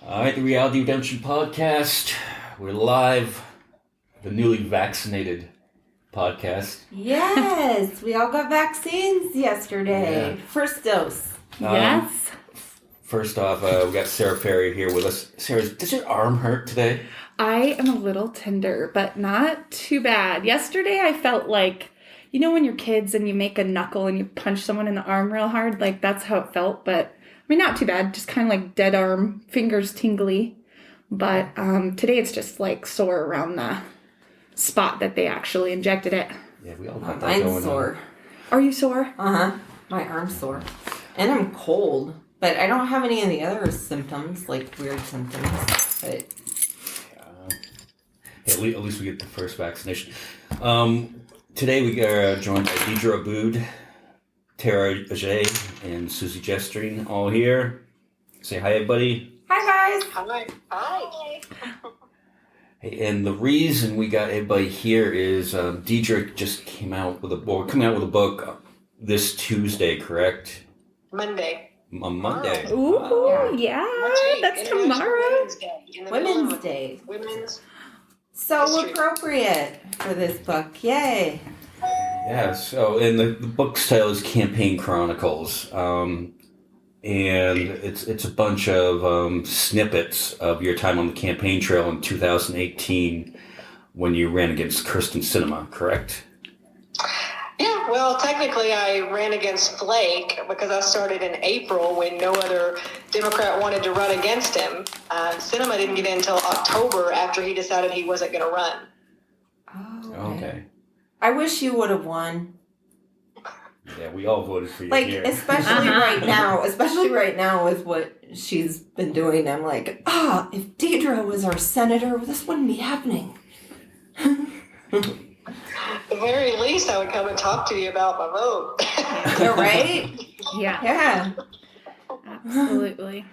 All right, the Reality Redemption Podcast. We're live. The newly vaccinated podcast. Yes, we all got vaccines yesterday. Yeah. First dose. Yes. First off, we got Sarah Ferry here with us. Sarah, does your arm hurt today? I am a little tender, but not too bad. Yesterday I felt like, you know when you're kids and you make a knuckle and you punch someone in the arm real hard? Like that's how it felt, but I mean, not too bad. Just kind of like dead arm, fingers tingly. But today it's just like sore around the spot that they actually injected it. Yeah, we all got that Mine's going sore. on. Are you sore? Uh-huh. My arm's sore. And I'm cold. But I don't have any of the other symptoms, like weird symptoms. But At least we get the first vaccination. Today we are joined by Deedra, Abboud, Tara Ajay, and Susie Gestrine, all here. Say hi, everybody. hi, guys. Hi. Hey, and the reason we got everybody here is Deedra just came out with coming out with a book this Tuesday, correct? Monday. On Monday. Ooh, yeah, that's International tomorrow. Women's Day. In the middle Women's of Day. Women's. So History. appropriate for this book. Yay. Yeah, so, and the book's title is Campaign Chronicles. And it's a bunch of snippets of your time on the campaign trail in 2018 when you ran against Kirsten Sinema, correct? Yeah, well, technically I ran against Flake because I started in April when no other Democrat wanted to run against him. Sinema didn't get in until October after he decided he wasn't going to run. Oh, Okay. I wish you would have won. Yeah, we all voted for you Like, here. especially right now with what she's been doing. I'm like, if Deedra was our senator, this wouldn't be happening. At the very least, I would come and talk to you about my vote. You're right? Yeah, Yeah. absolutely.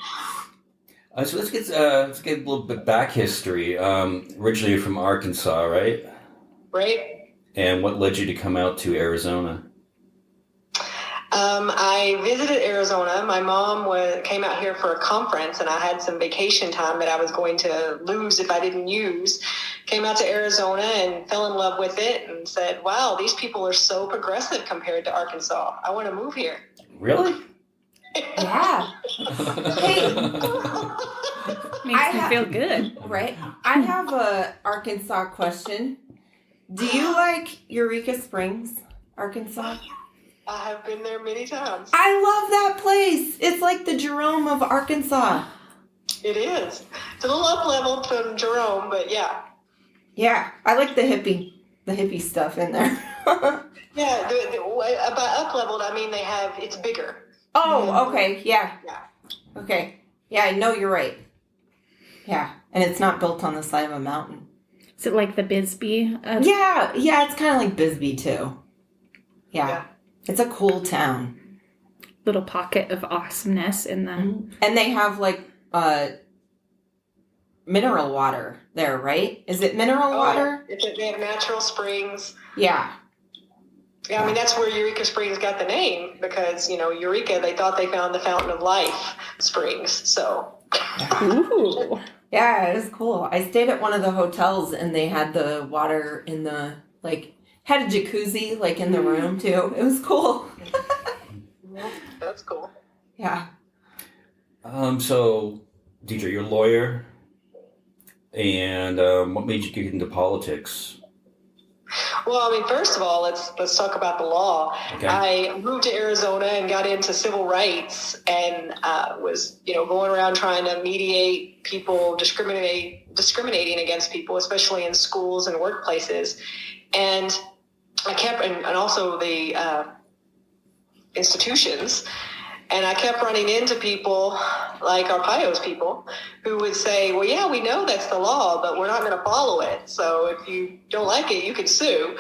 So let's get a little bit back history. Originally you're from Arkansas, right? Right? And what led you to come out to Arizona? I visited Arizona. My mom came out here for a conference, and I had some vacation time that I was going to lose if I didn't use. Came out to Arizona and fell in love with it and said, wow, these people are so progressive compared to Arkansas. I want to move here. Really? Yeah. Hey, Makes me feel good. right? I have a Arkansas question. Do you like Eureka Springs, Arkansas? I have been there many times. I love that place. It's like the Jerome of Arkansas. It is. It's a little up-leveled from Jerome, but yeah. Yeah, I like the hippie stuff in there. Yeah, by up-leveled, I mean it's bigger. Oh, okay, yeah. Yeah. Okay. Yeah, I know you're right. Yeah, and it's not built on the side of a mountain. Is it like the Bisbee? Yeah, it's kind of like Bisbee, too. Yeah. It's a cool town. Little pocket of awesomeness in the... And they have, like, mineral water there, right? Is it mineral water? Yeah. They have natural springs. Yeah. Yeah, I mean, that's where Eureka Springs got the name because, Eureka, they thought they found the Fountain of Life springs, so... Ooh. Yeah, it was cool. I stayed at one of the hotels, and they had the water in the, had a jacuzzi, in the room, too. It was cool. That's cool. Yeah. So, Deedra, you're a lawyer, and what made you get into politics? Well, I mean, first of all, let's talk about the law. Okay. I moved to Arizona and got into civil rights and was, going around trying to mediate people discriminating against people, especially in schools and workplaces. And I kept, and also the institutions, and I kept running into people like Arpaio's people who would say, well, yeah, we know that's the law, but we're not going to follow it. So if you don't like it, you can sue.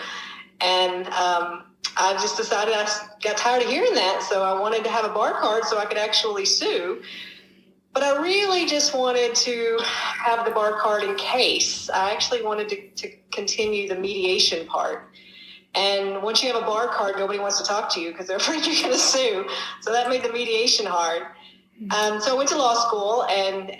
And I just decided I got tired of hearing that. So I wanted to have a bar card so I could actually sue. But I really just wanted to have the bar card in case. I actually wanted to continue the mediation part. And once you have a bar card, nobody wants to talk to you because they're afraid you're going to sue. So that made the mediation hard. So I went to law school and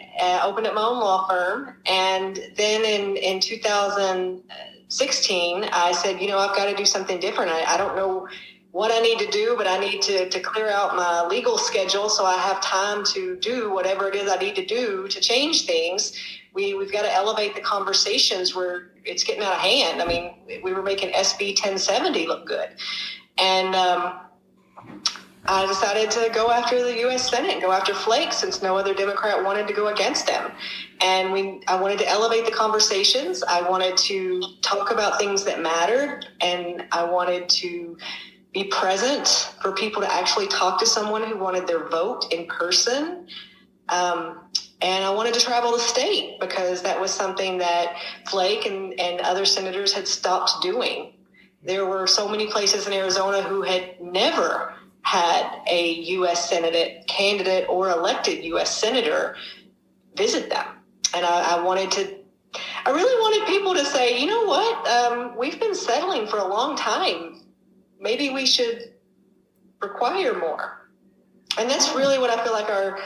opened up my own law firm. And then in 2016, I said, I've got to do something different. I don't know what I need to do, but I need to clear out my legal schedule so I have time to do whatever it is I need to do to change things. We've got to elevate the conversations where it's getting out of hand. I mean, we were making SB 1070 look good. And I decided to go after the U.S. Senate, go after Flake, since no other Democrat wanted to go against them. And I wanted to elevate the conversations. I wanted to talk about things that mattered, and I wanted to be present for people to actually talk to someone who wanted their vote in person. And I wanted to travel the state because that was something that Flake and other senators had stopped doing. There were so many places in Arizona who had never had a U.S. Senate candidate or elected U.S. senator visit them. And I really wanted people to say, you know what, we've been settling for a long time. Maybe we should require more. And that's really what I feel like our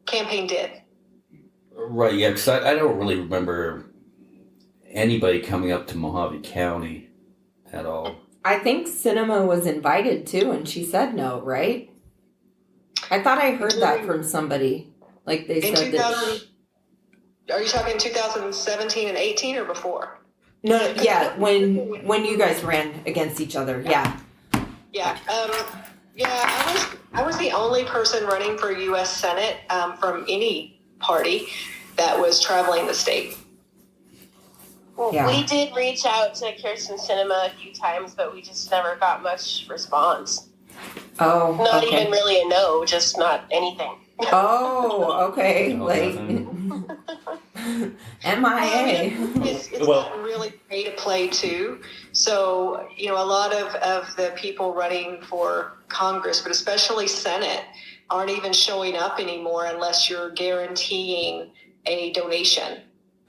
campaign did. Right, yeah, because I don't really remember anybody coming up to Mojave County at all. I think Cinema was invited too, and she said no, right? I thought I heard that from somebody. Like they In said 2000, are you talking 2017 and 18 or before? No, yeah, when you guys ran against each other, yeah. Yeah, I was the only person running for U.S. Senate from any party that was traveling the state. Well, Yeah. we did reach out to Kirsten Cinema a few times, but we just never got much response. Oh, Not okay. even really a no, just not anything. Oh, okay. No, Like MIA. It's Well- gotten really pay to play too. So, a lot of the people running for Congress, but especially Senate, aren't even showing up anymore unless you're guaranteeing a donation.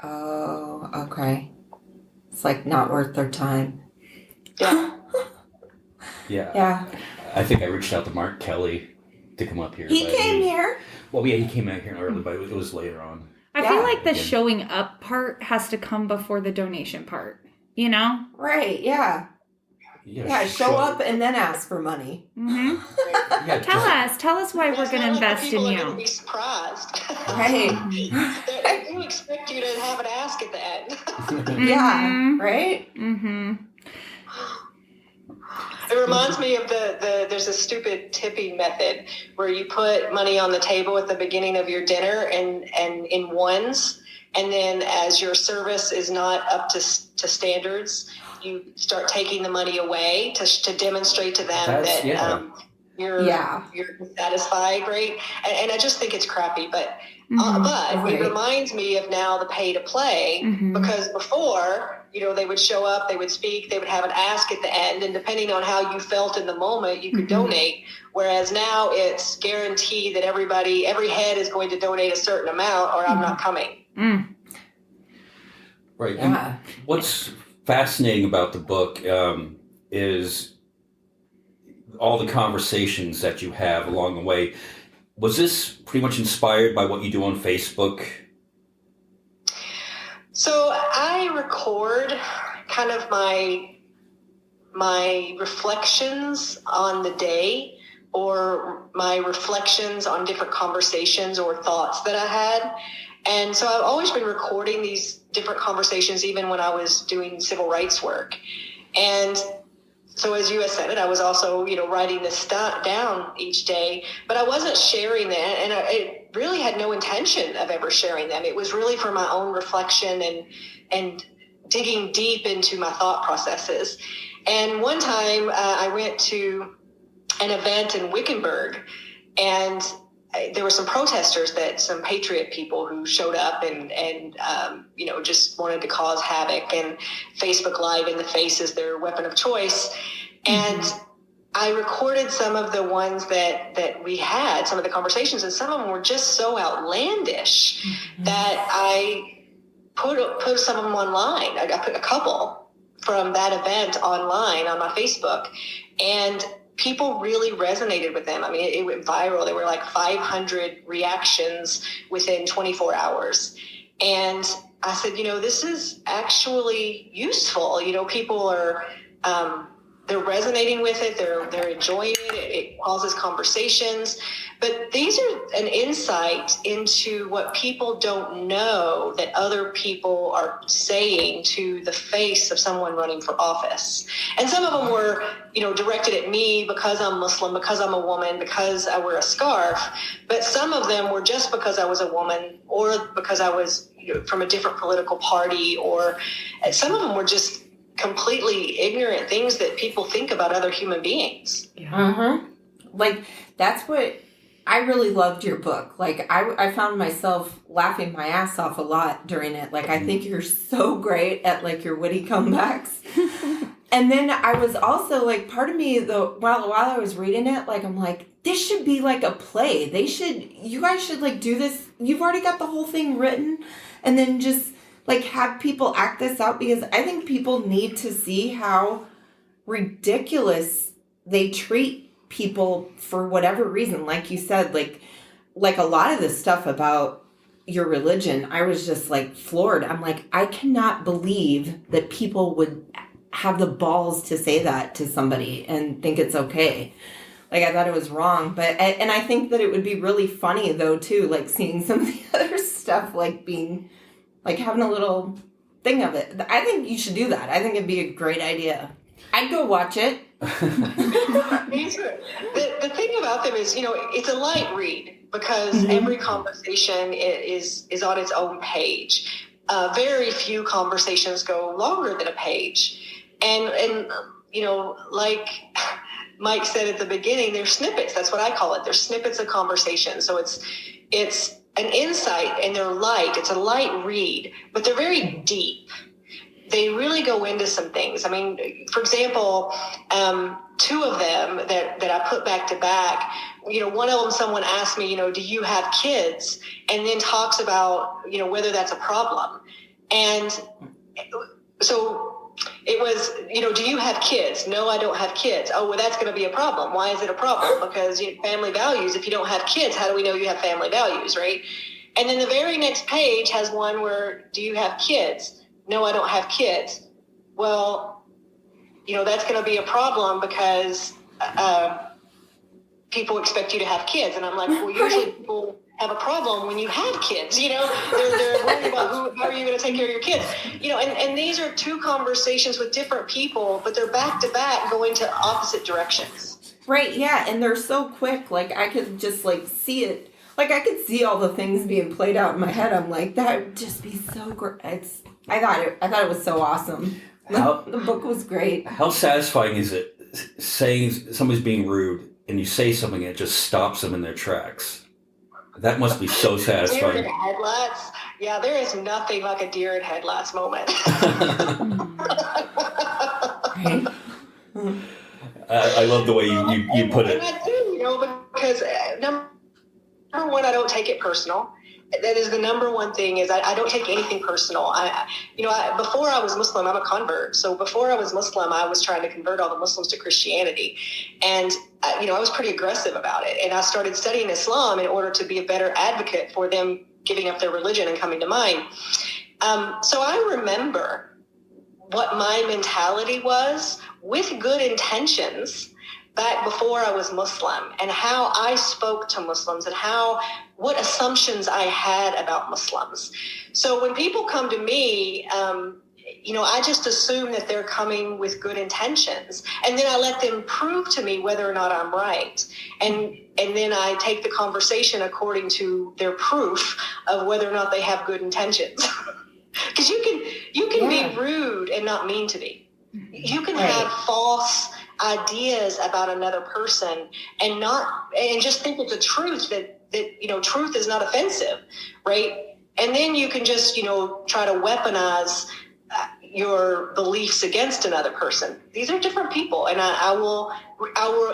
Oh, okay. It's like not worth their time. Yeah. Yeah. Yeah. I think I reached out to Mark Kelly to come up here. He but came here. Well, yeah, he came out here early, but it was later on. I Yeah. feel like the Again. showing up part has to come before the donation part, you know? Right, yeah. Yeah, show up and then ask for money. Mm-hmm. Yeah, Tell us why we're It's going to not like invest the in people are going to you. be surprised. Right. They do expect you to have an ask at the end. Yeah, Mhm. right? Mm-hmm. It reminds me of there's a stupid tipping method where you put money on the table at the beginning of your dinner and in ones, and then as your service is not up to standards, you start taking the money away to demonstrate to them That's- that yeah. you're satisfied, right? And I just think it's crappy, but Right. it reminds me of now the pay to play, Mhm. because before, they would show up, they would speak, they would have an ask at the end, and depending on how you felt in the moment, you could donate. Whereas now it's guaranteed that every head is going to donate a certain amount, or I'm not coming. Mm. Right. Yeah. And what's fascinating about the book is all the conversations that you have along the way. Was this pretty much inspired by what you do on Facebook? So I record kind of my reflections on the day, or my reflections on different conversations or thoughts that I had. And so I've always been recording these different conversations, even when I was doing civil rights work. And so as U.S. Senate, I was also, writing this stuff down each day, but I wasn't sharing that. And it really had no intention of ever sharing them. It was really for my own reflection and digging deep into my thought processes. And one time I went to an event in Wickenburg, and there were some protesters, some patriot people who showed up and just wanted to cause havoc, and Facebook Live in the face is their weapon of choice. And I recorded some of the ones that we had, some of the conversations, and some of them were just so outlandish that I put some of them online. I put a couple from that event online on my Facebook, and people really resonated with them. I mean, it went viral. There were like 500 reactions within 24 hours. And I said, this is actually useful. People are, they're resonating with it. They're enjoying it. It causes conversations. But these are an insight into what people don't know that other people are saying to the face of someone running for office. And some of them were, directed at me because I'm Muslim, because I'm a woman, because I wear a scarf. But some of them were just because I was a woman, or because I was from a different political party, or some of them were just completely ignorant things that people think about other human beings. Yeah. Mm-hmm. Like, that's what I really loved your book. Like, I found myself laughing my ass off a lot during it. Like, I think you're so great at, like, your witty comebacks. And then I was also, like, part of me, though, while I was reading it, like, I'm like, this should be, like, a play. You guys should, like, do this. You've already got the whole thing written. And then just, like, have people act this out, because I think people need to see how ridiculous they treat people for whatever reason. Like you said, like a lot of this stuff about your religion, I was just, like, floored. I'm like, I cannot believe that people would have the balls to say that to somebody and think it's okay. Like, I thought it was wrong. And I think that it would be really funny, though, too, like, seeing some of the other stuff, like, being, like, having a little thing of it. I think you should do that. I think it'd be a great idea. I'd go watch it. The thing about them is, it's a light read, because every conversation is on its own page. Very few conversations go longer than a page. And like Mike said at the beginning, they're snippets. That's what I call it. They're snippets of conversation. So it's an insight, and they're light. It's a light read, but they're very deep. They really go into some things. I mean, for example, two of them that I put back to back, one of them, someone asked me, do you have kids? And then talks about, whether that's a problem. And so it was, do you have kids? No, I don't have kids. Oh, well, that's going to be a problem. Why is it a problem? Because family values, if you don't have kids, how do we know you have family values, right? And then the very next page has one where, do you have kids? No, I don't have kids. Well, that's going to be a problem, because people expect you to have kids. And I'm like, well, usually people have a problem when you have kids, they're worried about how are you going to take care of your kids, and these are two conversations with different people, but they're back to back going to opposite directions. Right. Yeah. And they're so quick. Like, I could just, like, see it. Like, I could see all the things being played out in my head. I'm like, that would just be so great. I thought it was so awesome. The book was great. How satisfying is it saying somebody's being rude and you say something and it just stops them in their tracks? That must be so satisfying. Deer in headlights. Yeah, there is nothing like a deer in headlights moment. Right? I love the way you put it. And I do, because number one, I don't take it personal. That is the number one thing, is I don't take anything personal. Before I was Muslim, I'm a convert. So before I was Muslim, I was trying to convert all the Muslims to Christianity. And, I was pretty aggressive about it. And I started studying Islam in order to be a better advocate for them giving up their religion and coming to mine. So I remember what my mentality was, with good intentions, back before I was Muslim, and how I spoke to Muslims, and what assumptions I had about Muslims. So when people come to me, I just assume that they're coming with good intentions, and then I let them prove to me whether or not I'm right. And then I take the conversation according to their proof of whether or not they have good intentions. Because you can be rude and not mean to be. You can have false ideas about another person and just think it's a truth that truth is not offensive, right? And then you can just try to weaponize your beliefs against another person. These are different people, and I will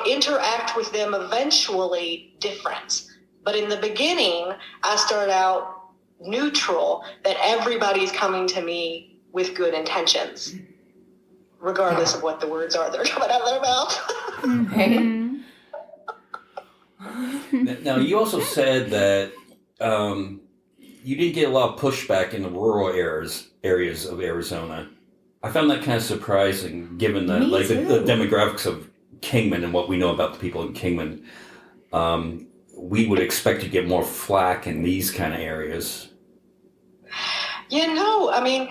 interact with them eventually different. But in the beginning, I start out neutral, that everybody's coming to me with good intentions, regardless of what the words are that are coming out of their mouth. Right? Now, you also said that you didn't get a lot of pushback in the rural areas of Arizona. I found that kind of surprising, given the Me the too. demographics of Kingman and what we know about the people in Kingman. We would expect to get more flack in these kind of areas. Yeah, no, I mean,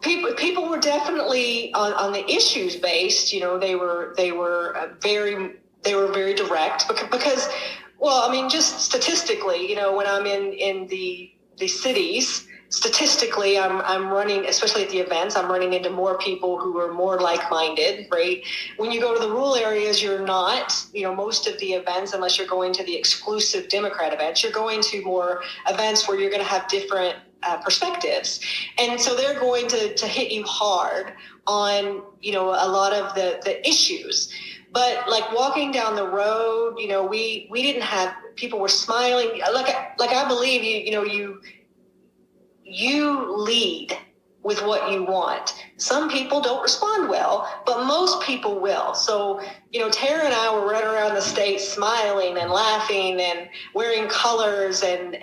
people were definitely on the issues based. You know, they were very direct because, well, I mean, just statistically, you know, when I'm in the cities, statistically, I'm running, especially at the events, I'm running into more people who are more like-minded, right? When you go to the rural areas, you're not, you know, most of the events, unless you're going to the exclusive Democrat events, you're going to more events where you're going to have different perspectives. And so they're going to hit you hard on, you know, a lot of the issues. But like walking down the road, you know, we didn't have, people were smiling. Like I believe you lead with what you want. Some people don't respond well, but most people will. So, you know, Tara and I were running around the state smiling and laughing and wearing colors and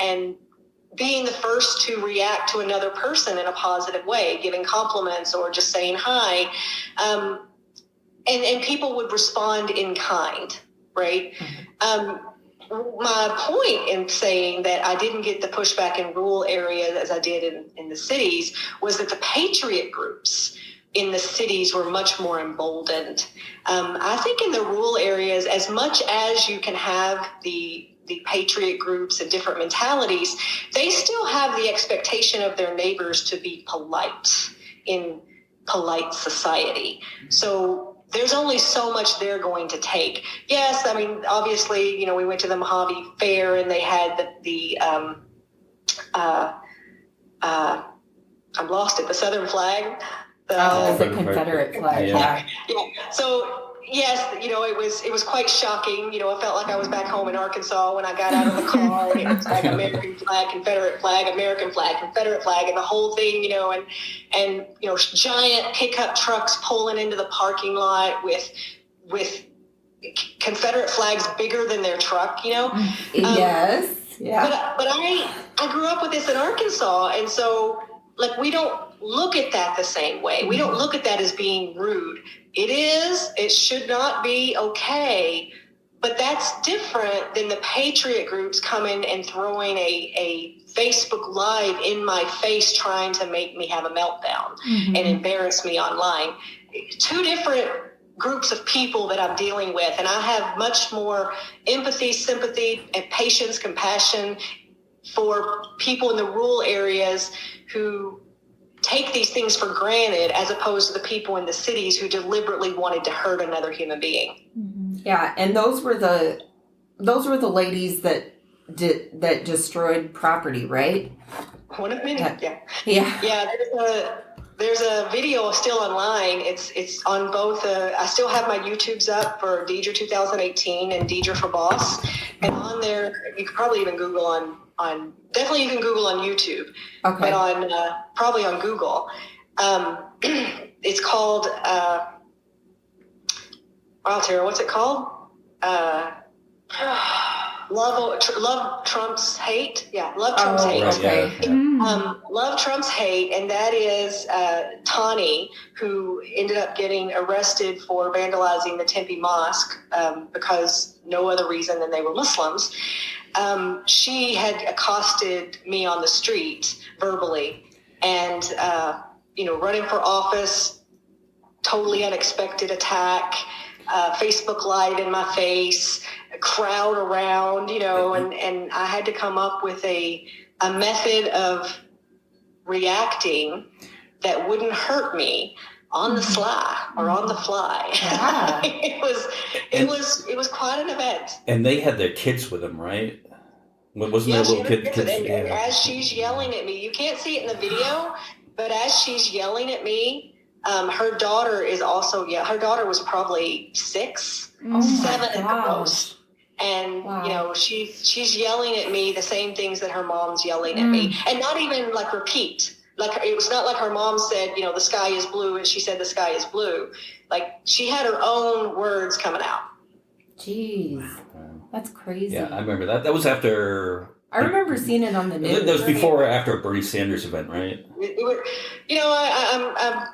being the first to react to another person in a positive way, giving compliments or just saying hi. And people would respond in kind, right? My point in saying that I didn't get the pushback in rural areas as I did in the cities was that the patriot groups in the cities were much more emboldened. I think in the rural areas, as much as you can have the patriot groups and different mentalities, they still have the expectation of their neighbors to be polite in polite society. So there's only so much they're going to take. Yes, I mean, obviously, you know, we went to the Mojave Fair and they had I'm lost at the Southern flag. The Confederate flag. Yeah. Yeah. So yes, you know, it was quite shocking. You know, I felt like I was back home in Arkansas when I got out of the car and it was like American flag, Confederate flag, American flag, Confederate flag, and the whole thing, you know, and you know, giant pickup trucks pulling into the parking lot with Confederate flags bigger than their truck, you know. Yes. Yeah. But I grew up with this in Arkansas, and so like we don't look at that the same way. We don't look at that as being rude. It should not be okay, but that's different than the patriot groups coming and throwing a Facebook Live in my face trying to make me have a meltdown and embarrass me online. Two different groups of people that I'm dealing with, and I have much more empathy, sympathy, and patience, compassion for people in the rural areas who take these things for granted as opposed to the people in the cities who deliberately wanted to hurt another human being. Yeah, and those were the ladies that destroyed property, right? One of many. Yeah. Yeah. There's a video still online. It's on both. I still have my YouTubes up for Deedra 2018 and Deedra for Boss, and on there you could probably even Google on definitely you can Google on YouTube, Okay. but on probably on Google. It's called. Tara, what's it called? Love Trump's Hate. Yeah, Love Trump's Hate. Okay. Love Trump's Hate, and that is Tani, who ended up getting arrested for vandalizing the Tempe Mosque because no other reason than they were Muslims. She had accosted me on the street verbally, and you know, running for office, totally unexpected attack. Facebook Live in my face, a crowd around, you know, and I had to come up with a method of reacting that wouldn't hurt me on the sly or on the fly. Yeah. it was quite an event. And they had their kids with them, right? Wasn't there Yeah, little kids? and as she's yelling at me, you can't see it in the video, but as she's yelling at me, her daughter is also, her daughter was probably 6, 7 at the most. And, Wow. you know, she's yelling at me the same things that her mom's yelling at me. And not even like repeat. Like, it was not like her mom said, you know, the sky is blue, and she said the sky is blue. Like, she had her own words coming out. Jeez. That's crazy. Yeah, I remember that. That was after. I remember seeing it on the news. That was before or after a Bernie Sanders event, right? You know, I'm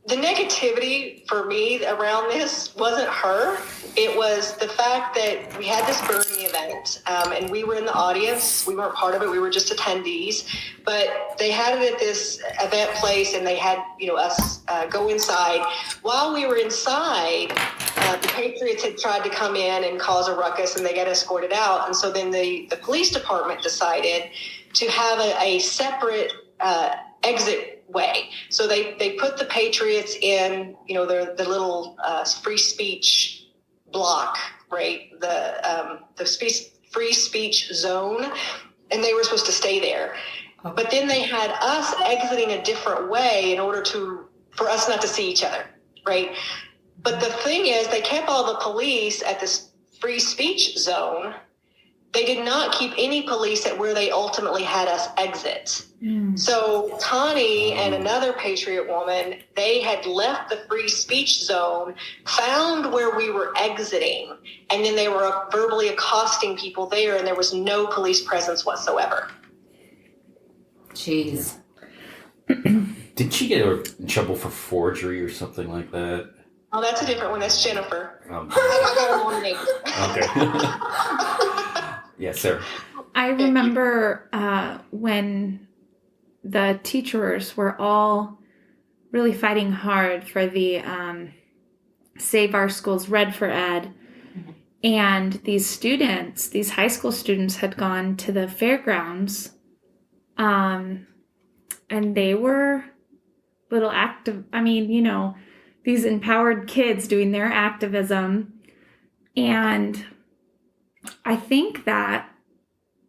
the negativity for me around this wasn't her. It was the fact that we had this Bernie event, and we were in the audience. We weren't part of it. We were just attendees. But they had it at this event place, and they had, us go inside. While we were inside, the Patriots had tried to come in and cause a ruckus, and they got escorted out. And so then the police department decided to have a separate exit way. So they put the Patriots in, the little free speech block, right? The free speech zone, and they were supposed to stay there. Okay. But then they had us exiting a different way in order for us not to see each other, right? But the thing is, they kept all the police at this free speech zone. They did not keep any police at where they ultimately had us exit. So Tani and another Patriot woman, they had left the free speech zone, found where we were exiting, and then they were verbally accosting people there, and there was no police presence whatsoever. Jeez. Did she get in trouble for forgery or something like that? Oh, that's a different one. That's Jennifer. Okay. Yes, sir. I remember when the teachers were all really fighting hard for the Save Our Schools Red for Ed. And these students, these high school students, had gone to the fairgrounds, and they were little active. I mean, these empowered kids doing their activism. And I think that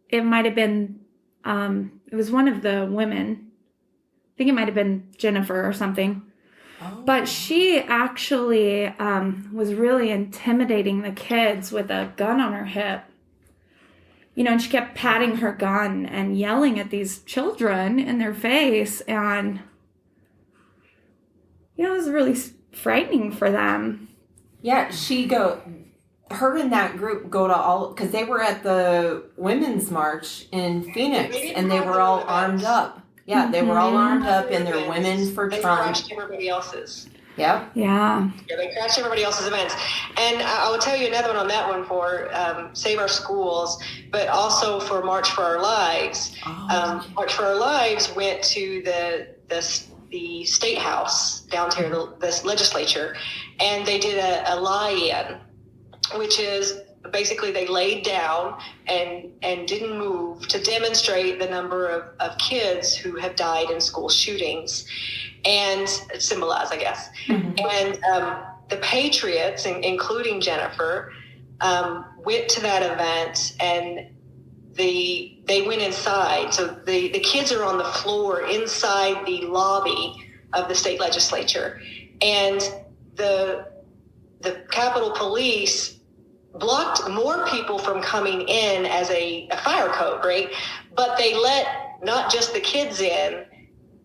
it might have been, it was one of the women. I think it might have been Jennifer or something. Oh. But she actually was really intimidating the kids with a gun on her hip. And she kept patting her gun and yelling at these children in their face. And, it was really frightening for them. Yeah, her and that group go to all, because they were at the women's march in Phoenix, and they were all armed up. Yeah, they were all armed up in their Women for Trump. They crashed everybody else's. Yep. Yeah. Yeah, they crashed everybody else's events. And I will tell you another one on that one for Save Our Schools, but also for March for Our Lives. Okay. March for Our Lives went to the State House down here, the legislature, and they did a lie-in, which is basically they laid down and didn't move to demonstrate the number of kids who have died in school shootings and symbolize, I guess. Mm-hmm. And the Patriots, including Jennifer, went to that event, and they went inside. So the kids are on the floor inside the lobby of the state legislature, and the Capitol Police blocked more people from coming in as a fire code, right? But they let not just the kids in,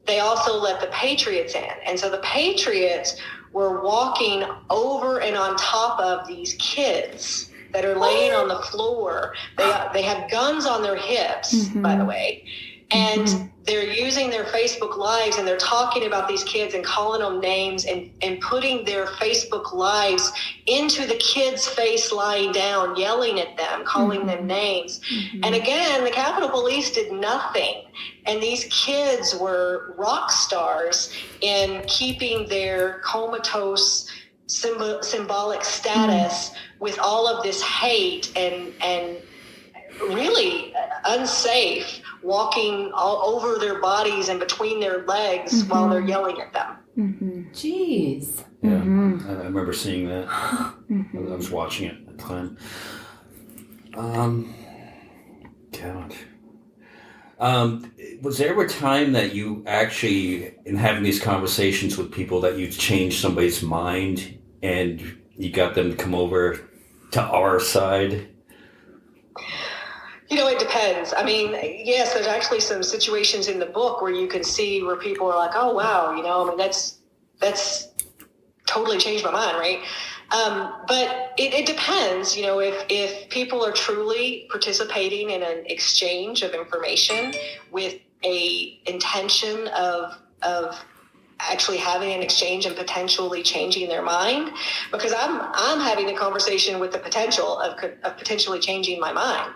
they also let the Patriots in. And so the Patriots were walking over and on top of these kids that are laying on the floor. They have guns on their hips, mm-hmm. by the way, and mm-hmm. they're using their Facebook Lives, and they're talking about these kids and calling them names and putting their Facebook Lives into the kids' face lying down, yelling at them, calling mm-hmm. them names. Mm-hmm. And again, the Capitol Police did nothing. And these kids were rock stars in keeping their comatose symbolic status mm-hmm. with all of this hate and really unsafe, walking all over their bodies and between their legs mm-hmm. while they're yelling at them. Mm-hmm. Jeez. Yeah, mm-hmm. I remember seeing that. Mm-hmm. I was watching it at the time. God. Was there ever a time that you actually, in having these conversations with people, that you changed somebody's mind and you got them to come over to our side? It depends. I mean, yes, there's actually some situations in the book where you can see where people are like, oh, wow, that's totally changed my mind, right? But it depends, if people are truly participating in an exchange of information with a intention of actually having an exchange and potentially changing their mind, because I'm having a conversation with the potential of potentially changing my mind.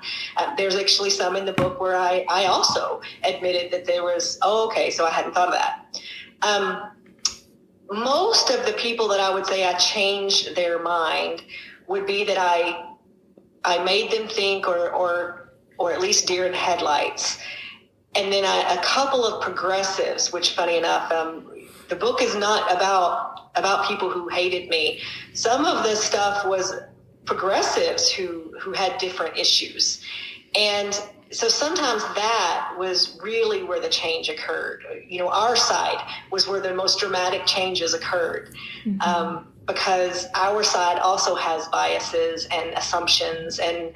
There's actually some in the book where I also admitted that there was, okay, so I hadn't thought of that. Most of the people that I would say I changed their mind would be that I made them think, or at least deer in headlights. And then a couple of progressives, which, funny enough, the book is not about people who hated me. Some of the stuff was progressives who had different issues. And so sometimes that was really where the change occurred. Our side was where the most dramatic changes occurred, because our side also has biases and assumptions and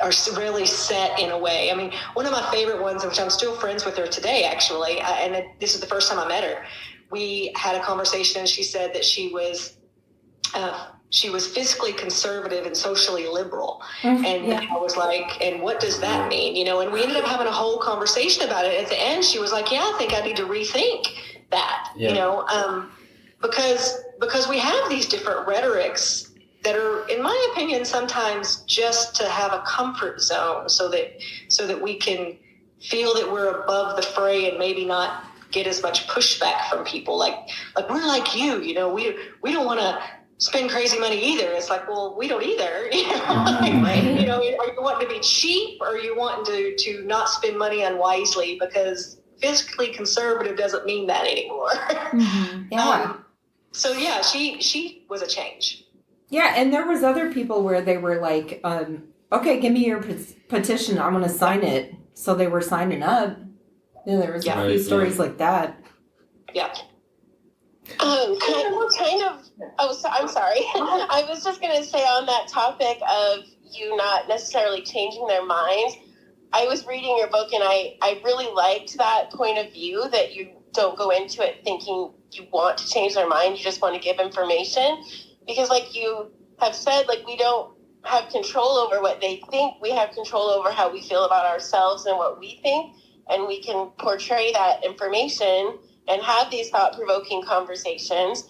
are really set in a way. I mean, one of my favorite ones, which I'm still friends with her today, actually, and this is the first time I met her, we had a conversation and she said that she was fiscally conservative and socially liberal. And I was like, and what does that mean? And we ended up having a whole conversation about it. At the end, she was like, yeah, I think I need to rethink that, because we have these different rhetorics that are, in my opinion, sometimes just to have a comfort zone so that we can feel that we're above the fray and maybe not get as much pushback from people. Like we're like you, we don't want to spend crazy money either. It's like, well, we don't either. Are you wanting to be cheap, or are you wanting to not spend money unwisely? Because fiscally conservative doesn't mean that anymore. So yeah, she was a change. Yeah, and there was other people where they were like, okay, give me your petition. I'm going to sign it. So they were signing up. There was a few stories like that. Yeah. I'm sorry. I was just going to say, on that topic of you not necessarily changing their minds, I was reading your book and I really liked that point of view, that you don't go into it thinking you want to change their mind. You just want to give information. Because like you have said, we don't have control over what they think. We have control over how we feel about ourselves and what we think. And we can portray that information and have these thought-provoking conversations.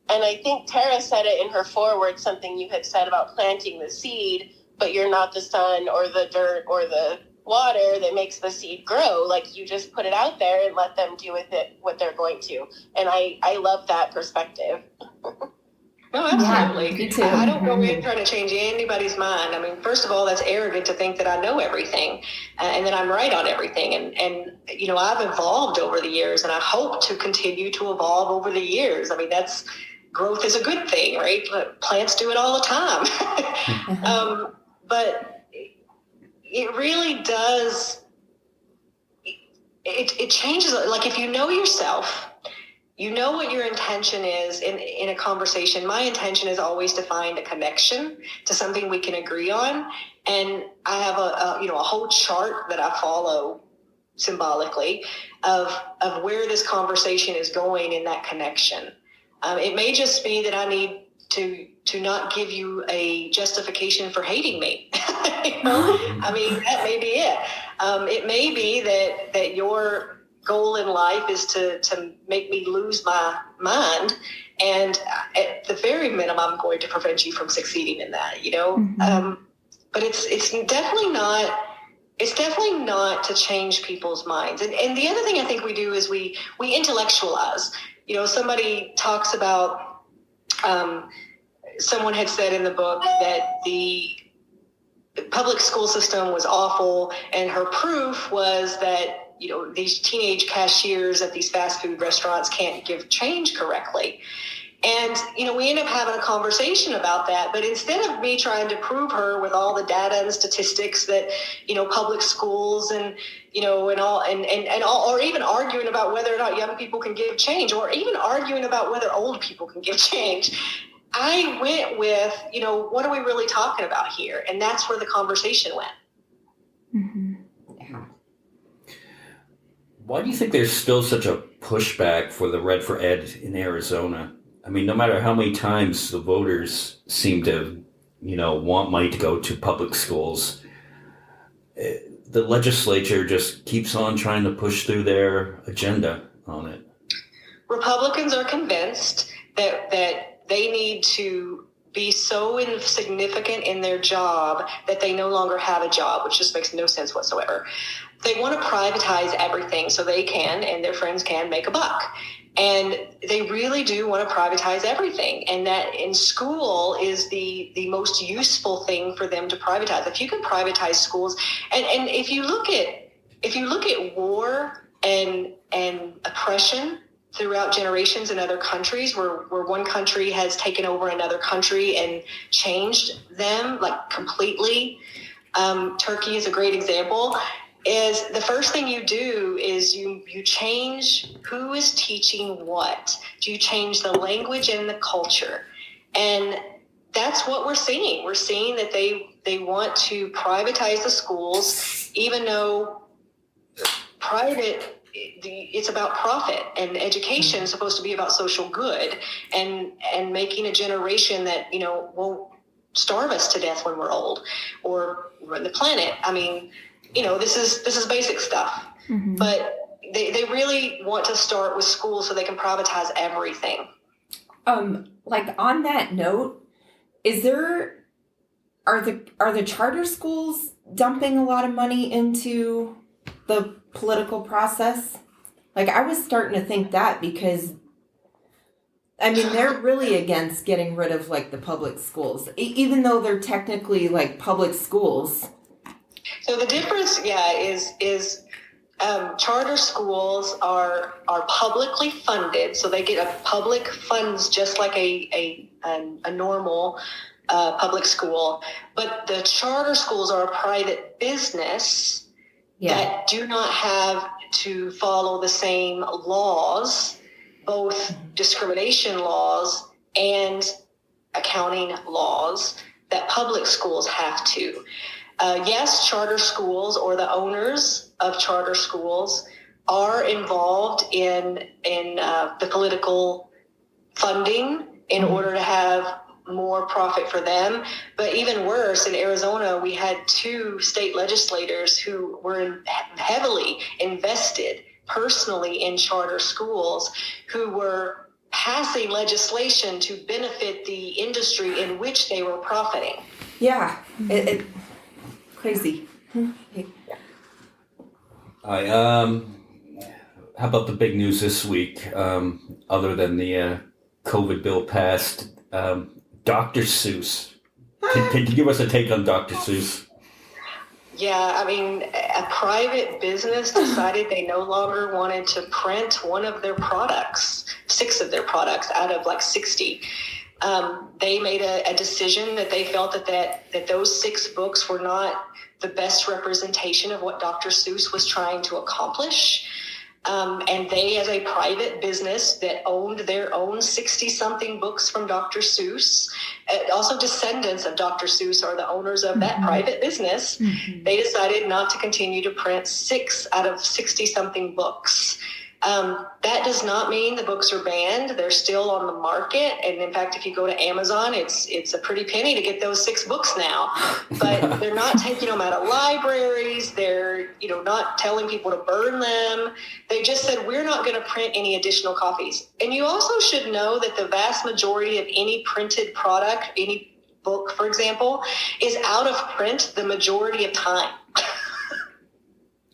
And I think Tara said it in her foreword, something you had said about planting the seed, but you're not the sun or the dirt or the water that makes the seed grow. You just put it out there and let them do with it what they're going to. And I love that perspective. No, absolutely. Yeah, me too. I don't go in trying to change anybody's mind. I mean, first of all, that's arrogant to think that I know everything and that I'm right on everything. And I've evolved over the years, and I hope to continue to evolve over the years. I mean, growth is a good thing, right? Plants do it all the time. But it really does. It changes. Like, if you know yourself, you know what your intention is in a conversation. My intention is always to find a connection to something we can agree on. And I have a whole chart that I follow symbolically of where this conversation is going in that connection. It may just be that I need to not give you a justification for hating me. I mean, that may be it. It may be that your goal in life is to make me lose my mind, and at the very minimum, I'm going to prevent you from succeeding in that. But it's definitely not. It's definitely not to change people's minds. And the other thing I think we do is we intellectualize. Somebody talks about. Someone had said in the book that the public school system was awful, and her proof was that these teenage cashiers at these fast food restaurants can't give change correctly. And, we end up having a conversation about that. But instead of me trying to prove her with all the data and statistics that, public schools and, and all, or even arguing about whether or not young people can give change, or even arguing about whether old people can give change, I went with, what are we really talking about here? And that's where the conversation went. Mm-hmm. Why do you think there's still such a pushback for the Red for Ed in Arizona? I mean, no matter how many times the voters seem to, want money to go to public schools, the legislature just keeps on trying to push through their agenda on it. Republicans are convinced that they need to be so insignificant in their job that they no longer have a job, which just makes no sense whatsoever. They want to privatize everything so they can, and their friends can, make a buck. And they really do want to privatize everything. And that in school is the most useful thing for them to privatize. If you can privatize schools, and if you look at war and oppression throughout generations in other countries, where one country has taken over another country and changed them like completely. Turkey is a great example. Is the first thing you do is you change who is teaching what. You change the language and the culture. And that's what we're seeing. We're seeing that they want to privatize the schools, even though it's about profit, and education is supposed to be about social good and making a generation that, won't starve us to death when we're old or run the planet. I mean, this is basic stuff, but they really want to start with schools so they can privatize everything. Like on that note, are the charter schools dumping a lot of money into the political process? Like, I was starting to think that, because I mean, they're really against getting rid of like the public schools, even though they're technically like public schools. So the difference, is charter schools are publicly funded, so they get a public funds just like a normal public school. But the charter schools are a private business that do not have to follow the same laws, both discrimination laws and accounting laws, that public schools have to. Yes, charter schools or the owners of charter schools are involved in the political funding in order to have more profit for them. But even worse, in Arizona, we had 2 state legislators who were heavily invested personally in charter schools, who were passing legislation to benefit the industry in which they were profiting. Yeah, it crazy. How about the big news this week? Other than the COVID bill passed, Dr. Seuss. Can you give us a take on Dr. Seuss? Yeah, I mean, a private business decided they no longer wanted to print one of their products, 6 of their products out of like 60. They made a decision that they felt that those 6 books were not the best representation of what Dr. Seuss was trying to accomplish. And they, as a private business that owned their own 60-something books from Dr. Seuss, also descendants of Dr. Seuss are the owners of that private business, they decided not to continue to print 6 out of 60-something books. That does not mean the books are banned. They're still on the market. And in fact, if you go to Amazon, it's a pretty penny to get those 6 books now. But they're not taking them out of libraries. They're, not telling people to burn them. They just said, we're not going to print any additional copies. And you also should know that the vast majority of any printed product, any book, for example, is out of print the majority of time.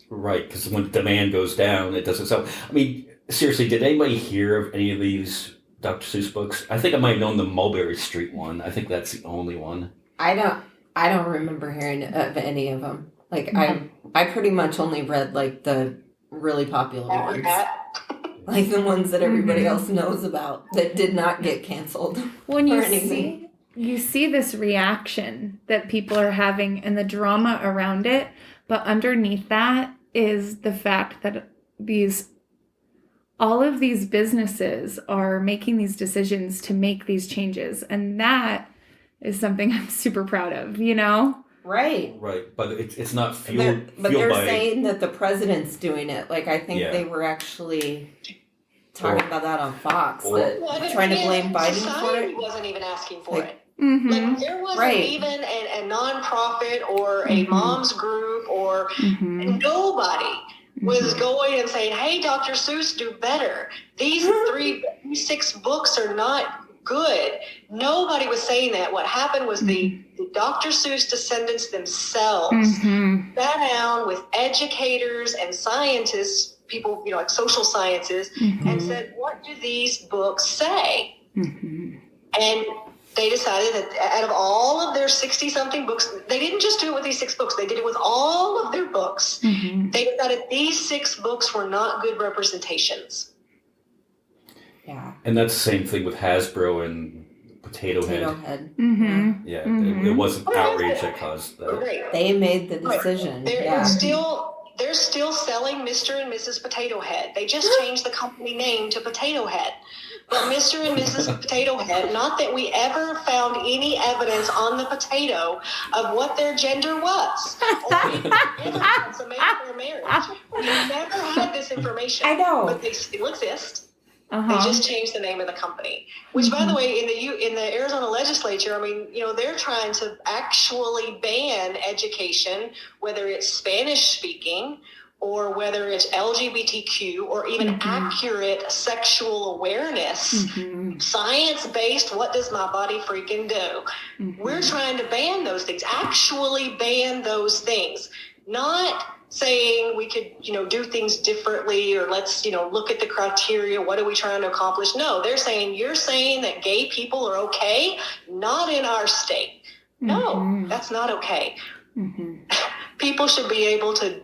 Right, because when demand goes down, it doesn't sell. I mean, seriously, did anybody hear of any of these Dr. Seuss books? I think I might have known the Mulberry Street one. I think that's the only one. I don't remember hearing of any of them. Like, I pretty much only read like the really popular ones, like the ones that everybody else knows about that did not get canceled. When you see this reaction that people are having and the drama around it, but underneath that is the fact that all of these businesses are making these decisions to make these changes. And that is something I'm super proud of, Right. Right, but it's not fueled But they're by... saying that the president's doing it. Like, I think they were actually talking about that on Fox, that Well, trying to blame Biden society for it. wasn't even asking for Like, it. Mm-hmm. Like there wasn't Right. even a nonprofit or a mom's group or Mm-hmm. nobody was going and saying, "Hey, Dr. Seuss, do better. These 6 books are not good." Nobody was saying that. What happened was the Dr. Seuss descendants themselves sat down with educators and scientists, people, like social sciences, and said, "What do these books say?" And they decided that out of all of their 60-something books, they didn't just do it with these 6 books. They did it with all of their books. They decided these 6 books were not good representations. Yeah. And that's the same thing with Hasbro and Potato Head. Mm-hmm. Yeah, it wasn't outrage that caused that. Right. They made the decision. They're still selling Mr. and Mrs. Potato Head. They just changed the company name to Potato Head. But Mr. and Mrs. Potato Head, not that we ever found any evidence on the potato of what their gender was, or even evidence of their marriage. We never had this information. I know. But they still exist. They just changed the name of the company. Which, by the way, in the Arizona legislature, I mean, they're trying to actually ban education, whether it's Spanish speaking or whether it's LGBTQ or even accurate sexual awareness, science-based, what does my body freaking do? We're trying to ban those things, actually ban those things, not saying we could, do things differently or let's, look at the criteria. What are we trying to accomplish? No, they're saying, you're saying that gay people are okay, not in our state. No, that's not okay. People should be able to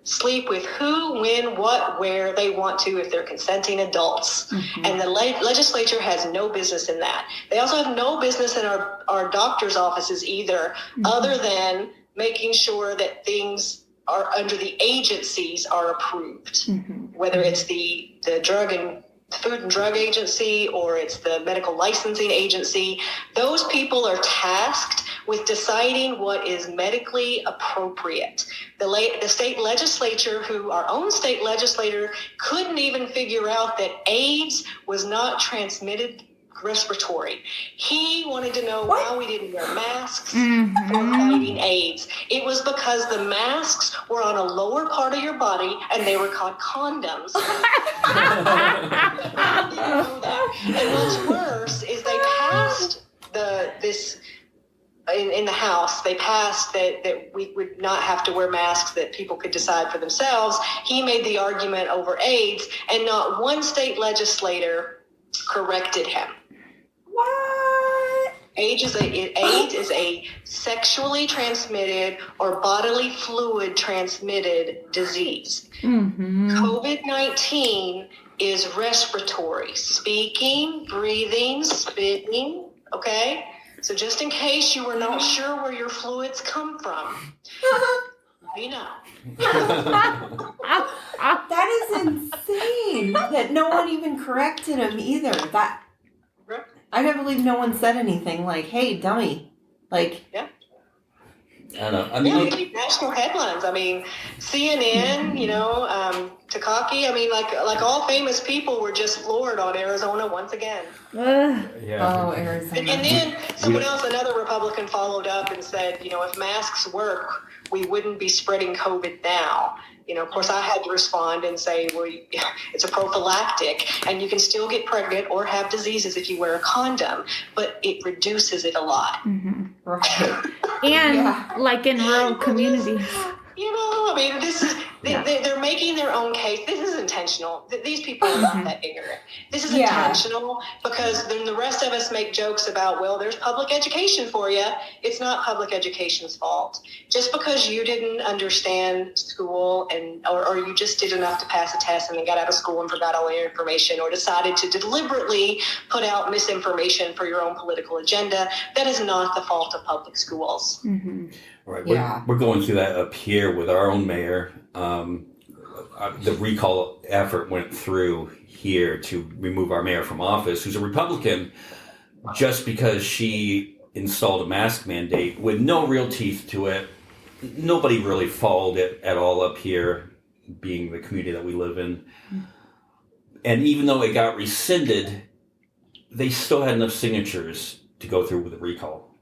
sleep with who, when, what, where they want to if they're consenting adults. And the legislature has no business in that. They also have no business in our doctor's offices either, other than making sure that things are under the agencies are approved, whether it's the Food and Drug Agency or it's the Medical Licensing Agency. Those people are tasked with deciding what is medically appropriate. The state legislature, our own state legislator couldn't even figure out that AIDS was not transmitted respiratory. He wanted to know why we didn't wear masks for fighting AIDS. It was because the masks were on a lower part of your body and they were called condoms. I didn't know that. And what's worse is they passed this in the House. They passed that we would not have to wear masks, that people could decide for themselves. He made the argument over AIDS, and not one state legislator corrected him. What? AIDS is a sexually transmitted or bodily fluid transmitted disease. COVID-19 is respiratory, speaking, breathing, spitting, okay? So just in case you were not sure where your fluids come from, That is insane that no one even corrected him either. I can't believe no one said anything like, "Hey, dummy." Like, I don't know. I mean, we keep national headlines. I mean, CNN, Takaki. I mean, like all famous people were just floored on Arizona once again. oh, Arizona. And then another Republican followed up and said, if masks work, we wouldn't be spreading COVID now. Of course, I had to respond and say, well, it's a prophylactic, and you can still get pregnant or have diseases if you wear a condom, but it reduces it a lot. Right. And like in rural communities. I mean, this is they're making their own case. This is intentional. These people are not that ignorant. This is intentional because then the rest of us make jokes about, well, there's public education for you. It's not public education's fault. Just because you didn't understand school or you just did enough to pass a test and then got out of school and forgot all your information or decided to deliberately put out misinformation for your own political agenda, that is not the fault of public schools. Right. We're going through that up here with our own mayor. The recall effort went through here to remove our mayor from office, who's a Republican, just because she installed a mask mandate with no real teeth to it. Nobody really followed it at all up here, being the community that we live in. And even though it got rescinded, they still had enough signatures to go through with the recall.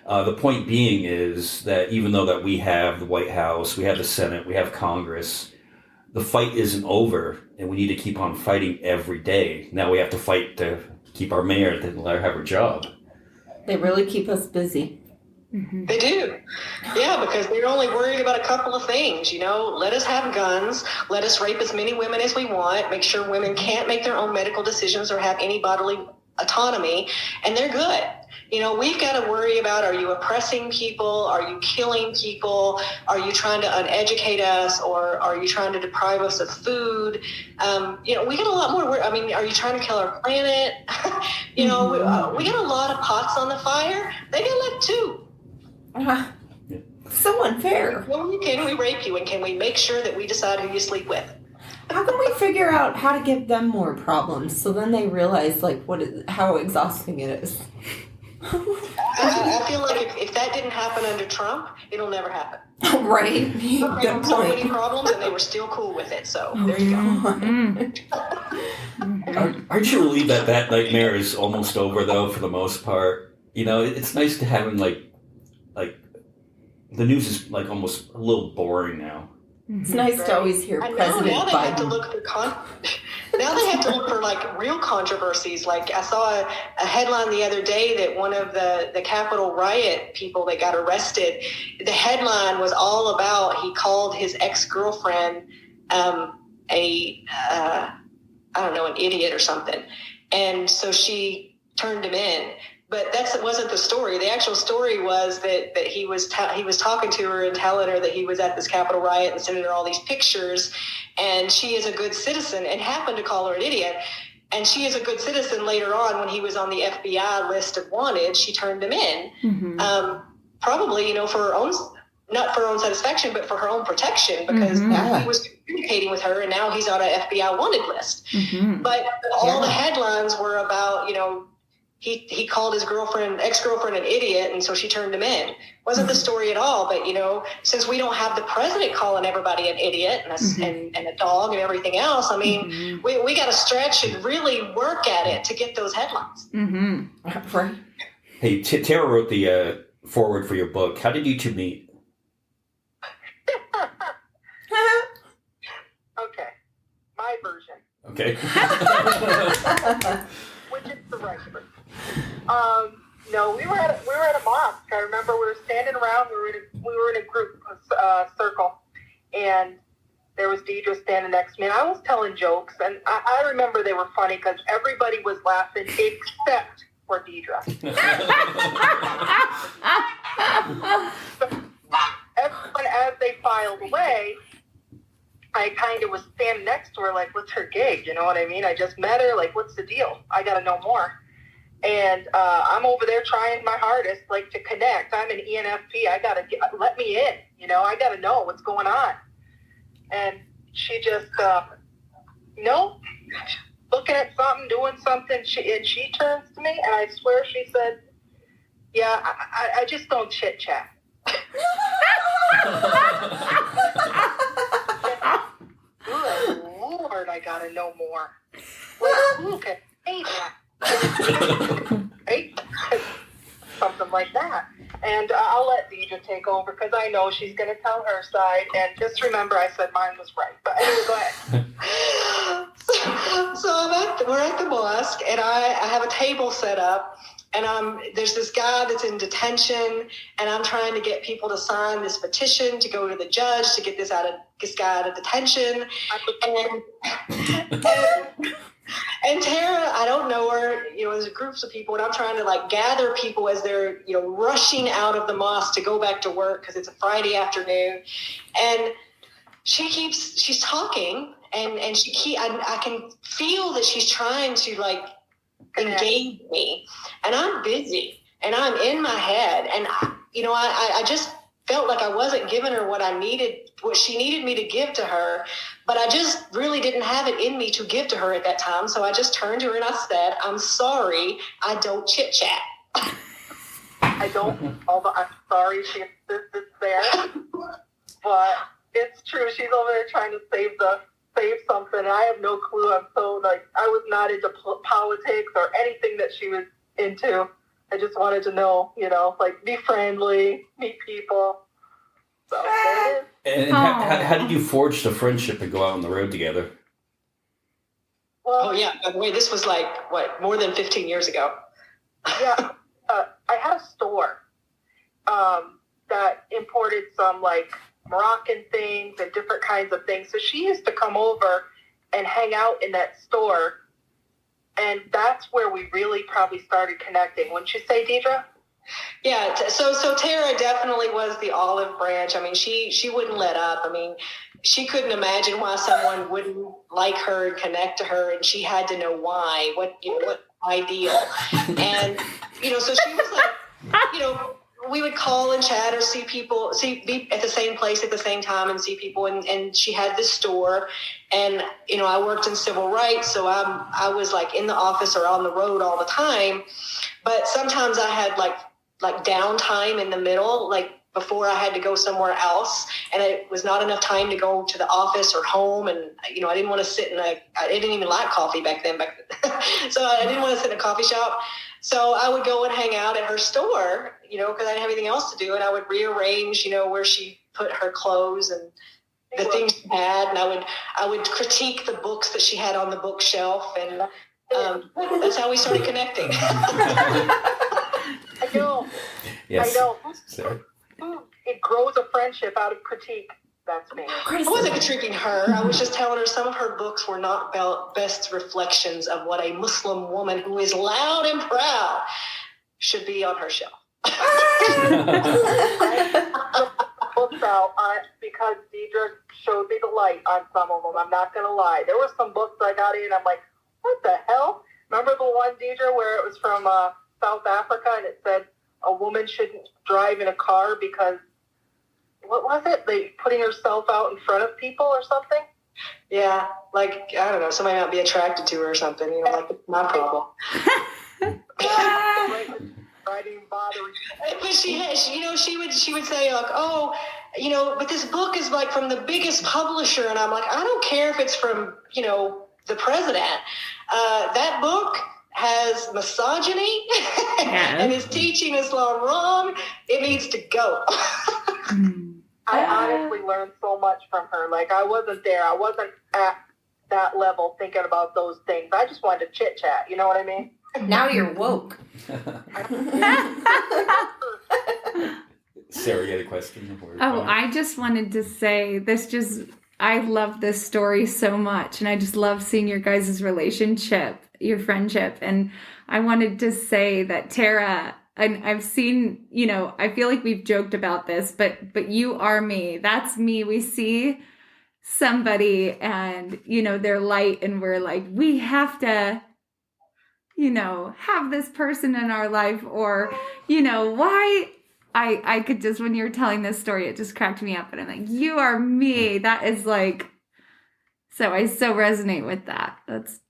The point being is that even though that we have the White House, we have the Senate, we have Congress, the fight isn't over, and we need to keep on fighting every day. Now we have to fight to keep our mayor to let her have her job. They really keep us busy. Mm-hmm. They do. Yeah, because they're only worried about a couple of things, let us have guns, let us rape as many women as we want, make sure women can't make their own medical decisions or have any bodily autonomy, and they're good. We've got to worry about, are you oppressing people? Are you killing people? Are you trying to uneducate us, or are you trying to deprive us of food? We got a lot more. Are you trying to kill our planet? We got a lot of pots on the fire. They get lit too. So unfair. Well, can we rape you, and can we make sure that we decide who you sleep with? How can we figure out how to give them more problems so then they realize how exhausting it is? I feel like if that didn't happen under Trump, it'll never happen. Right. Good so many problems, and they were still cool with it. So there you go. Aren't you relieved that nightmare is almost over, though, for the most part? It's nice to have him, like the news is almost a little boring now. It's nice to always hear President now they Biden. have to look for now they have to look for real controversies. I saw a headline the other day that one of the Capitol riot people that got arrested, the headline was all about, he called his ex-girlfriend an idiot or something, and so she turned him in. But that wasn't the story. The actual story was that he was talking to her and telling her that he was at this Capitol riot and sending her all these pictures. And she is a good citizen, and happened to call her an idiot. And she is a good citizen later on when he was on the FBI list of wanted. She turned him in, probably for her own, not for her own satisfaction, but for her own protection, because he was communicating with her, and now he's on an FBI wanted list. But all the headlines were about He called his ex-girlfriend an idiot, and so she turned him in. Wasn't the story at all, but, since we don't have the president calling everybody an idiot and a dog and everything else, we got to stretch and really work at it to get those headlines. Right. Hey, Tara wrote the foreword for your book. How did you two meet? Okay. My version. Okay. Which is the right version. No, we were at a mosque. I remember we were standing around. We were in a group circle, and there was Deedra standing next to me. And I was telling jokes, and I remember they were funny because everybody was laughing except for Deedra. Everyone, as they filed away, I kind of was standing next to her, like, what's her gig? You know what I mean? I just met her. Like, what's the deal? I got to know more. And I'm over there trying my hardest, to connect. I'm an ENFP. Let me in. I got to know what's going on. And she just, looking at something, doing something. She turns to me, and I swear she said, yeah, I just don't chit-chat. Good Lord, I got to know more. Look at that. Right? Something like that. And I'll let Deedra take over because I know she's going to tell her side. And just remember, I said mine was right. But anyway, go ahead. So we're at the mosque, and I have a table set up. And there's this guy that's in detention, and I'm trying to get people to sign this petition to go to the judge to get this guy out of detention. And Tara, I don't know her, there's groups of people, and I'm trying to gather people as they're, rushing out of the mosque to go back to work because it's a Friday afternoon. And she's talking, and I can feel that she's trying to engage me, and I'm busy, and I'm in my head, and I just felt like I wasn't giving her what she needed me to give to her, but I just really didn't have it in me to give to her at that time. So I just turned to her and I said, I'm sorry, I don't chit chat. I don't, although I'm sorry she insists it's there, but it's true. She's over there trying to save the save something, and I have no clue. I'm so, like, I was not into politics or anything that she was into. I just wanted to know, you know, like, be friendly, meet people. So there it is. And how did you forge the friendship and go out on the road together? Well, Oh yeah. By the way, this was like more than 15 years ago. yeah, I had a store that imported some like Moroccan things and different kinds of things. So she used to come over and hang out in that store, and that's where we really probably started connecting. Wouldn't you say, Deedra? Yeah. So Tara definitely was the olive branch. I mean, she wouldn't let up. I mean, she couldn't imagine why someone wouldn't like her and connect to her, and she had to know why. What ideal? And so she was like, we would call and chat or be at the same place at the same time and see people. And she had this store, and I worked in civil rights, so I was like in the office or on the road all the time. But sometimes I had like downtime in the middle, like before I had to go somewhere else, and it was not enough time to go to the office or home. And I didn't want to sit I didn't even like coffee back then. So I didn't want to sit in a coffee shop. So I would go and hang out at her store, because I didn't have anything else to do, and I would rearrange, where she put her clothes and the things she had, and I would critique the books that she had on the bookshelf, and that's how we started connecting. I know. Yes. I know. Sarah? It grows a friendship out of critique. That's me. I wasn't critiquing her. I was just telling her some of her books were not best reflections of what a Muslim woman who is loud and proud should be on her shelf. Books out because Deedra showed me the light on some of them. I'm not going to lie. There were some books I got in, I'm like, what the hell? Remember the one, Deedra, where it was from South Africa, and it said a woman shouldn't drive in a car because, what was it? Putting herself out in front of people or something? Yeah, like, I don't know, somebody might be attracted to her or something, like, it's my problem. I didn't bother. But she would say, like, oh, but this book is like from the biggest publisher, and I'm like, I don't care if it's from, the president. That book has misogyny and is teaching Islam wrong. It needs to go. I honestly learned so much from her. Like, I wasn't there. I wasn't at that level thinking about those things. I just wanted to chit chat. You know what I mean? Now you're woke. Sarah, you had a question? I just wanted to say I love this story so much, and I just love seeing your guys' relationship, your friendship. And I wanted to say that Tara, and I've seen, I feel like we've joked about this, but you are me. That's me. We see somebody and, their light, and we're like, we have to, have this person in our life, or, why. I could just, when you were telling this story, it just cracked me up, and I'm like, you are me. That is like, so I so resonate with that. That's.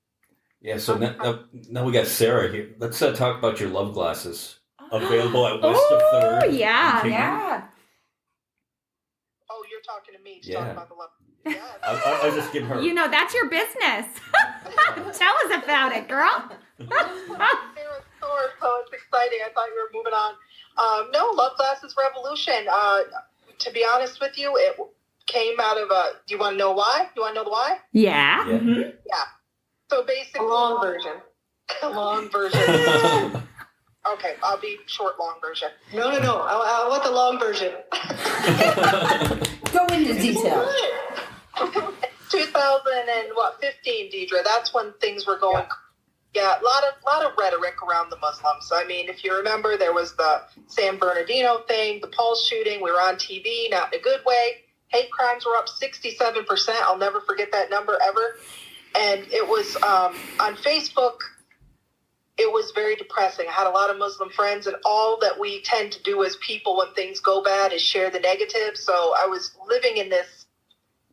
Yeah, so now we got Sarah here. Let's talk about your love glasses. Available at West of 3rd. Oh, yeah. Yeah. Oh, you're talking to me. Yeah. Talking about the love. Yeah. I was just giving her. That's your business. Tell us about it, girl. Sarah's store, so it's exciting. I thought you were moving on. No, Love Glasses Revolution. To be honest with you, it came out of a. Do you want to know why? You want to know the why? Yeah. Yeah. Mm-hmm. Yeah. So basically, A long version. A long version. Okay, I'll be short, long version. No. I want the long version. Go into detail. 2015, Deedra. That's when things were going. Yeah, a lot of rhetoric around the Muslims. I mean, if you remember, there was the San Bernardino thing, the Pulse shooting. We were on TV, not in a good way. Hate crimes were up 67%. I'll never forget that number ever. And it was on Facebook. It was very depressing. I had a lot of Muslim friends, and all that we tend to do as people when things go bad is share the negative. So I was living in this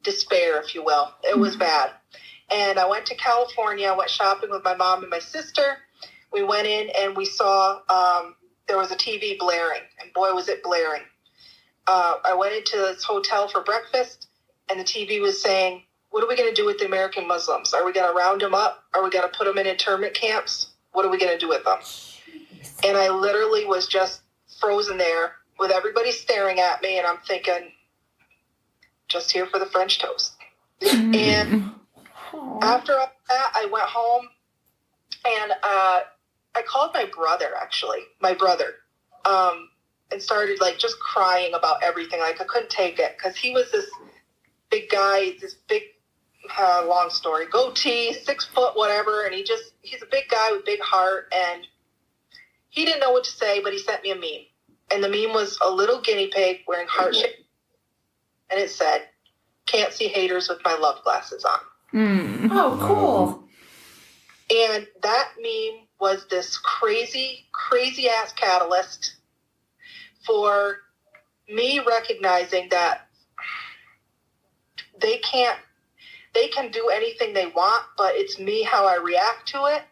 despair, if you will. It was bad. And I went to California. I went shopping with my mom and my sister. We went in and we saw there was a TV blaring, and boy, was it blaring. I went into this hotel for breakfast, and the TV was saying, what are we going to do with the American Muslims? Are we going to round them up? Are we going to put them in internment camps? What are we going to do with them? And I literally was just frozen there with everybody staring at me, and I'm thinking, just here for the French toast. And after all that, I went home, and I called my brother, and started like just crying about everything. Like I couldn't take it because he was this big guy, long story, goatee, 6 foot, whatever. And he's a big guy with big heart. And he didn't know what to say, but he sent me a meme. And the meme was a little guinea pig wearing heart shape. And it said, "Can't see haters with my love glasses on." Oh, cool. And that meme was this crazy, crazy ass catalyst for me recognizing that they can do anything they want, but it's me, how I react to it,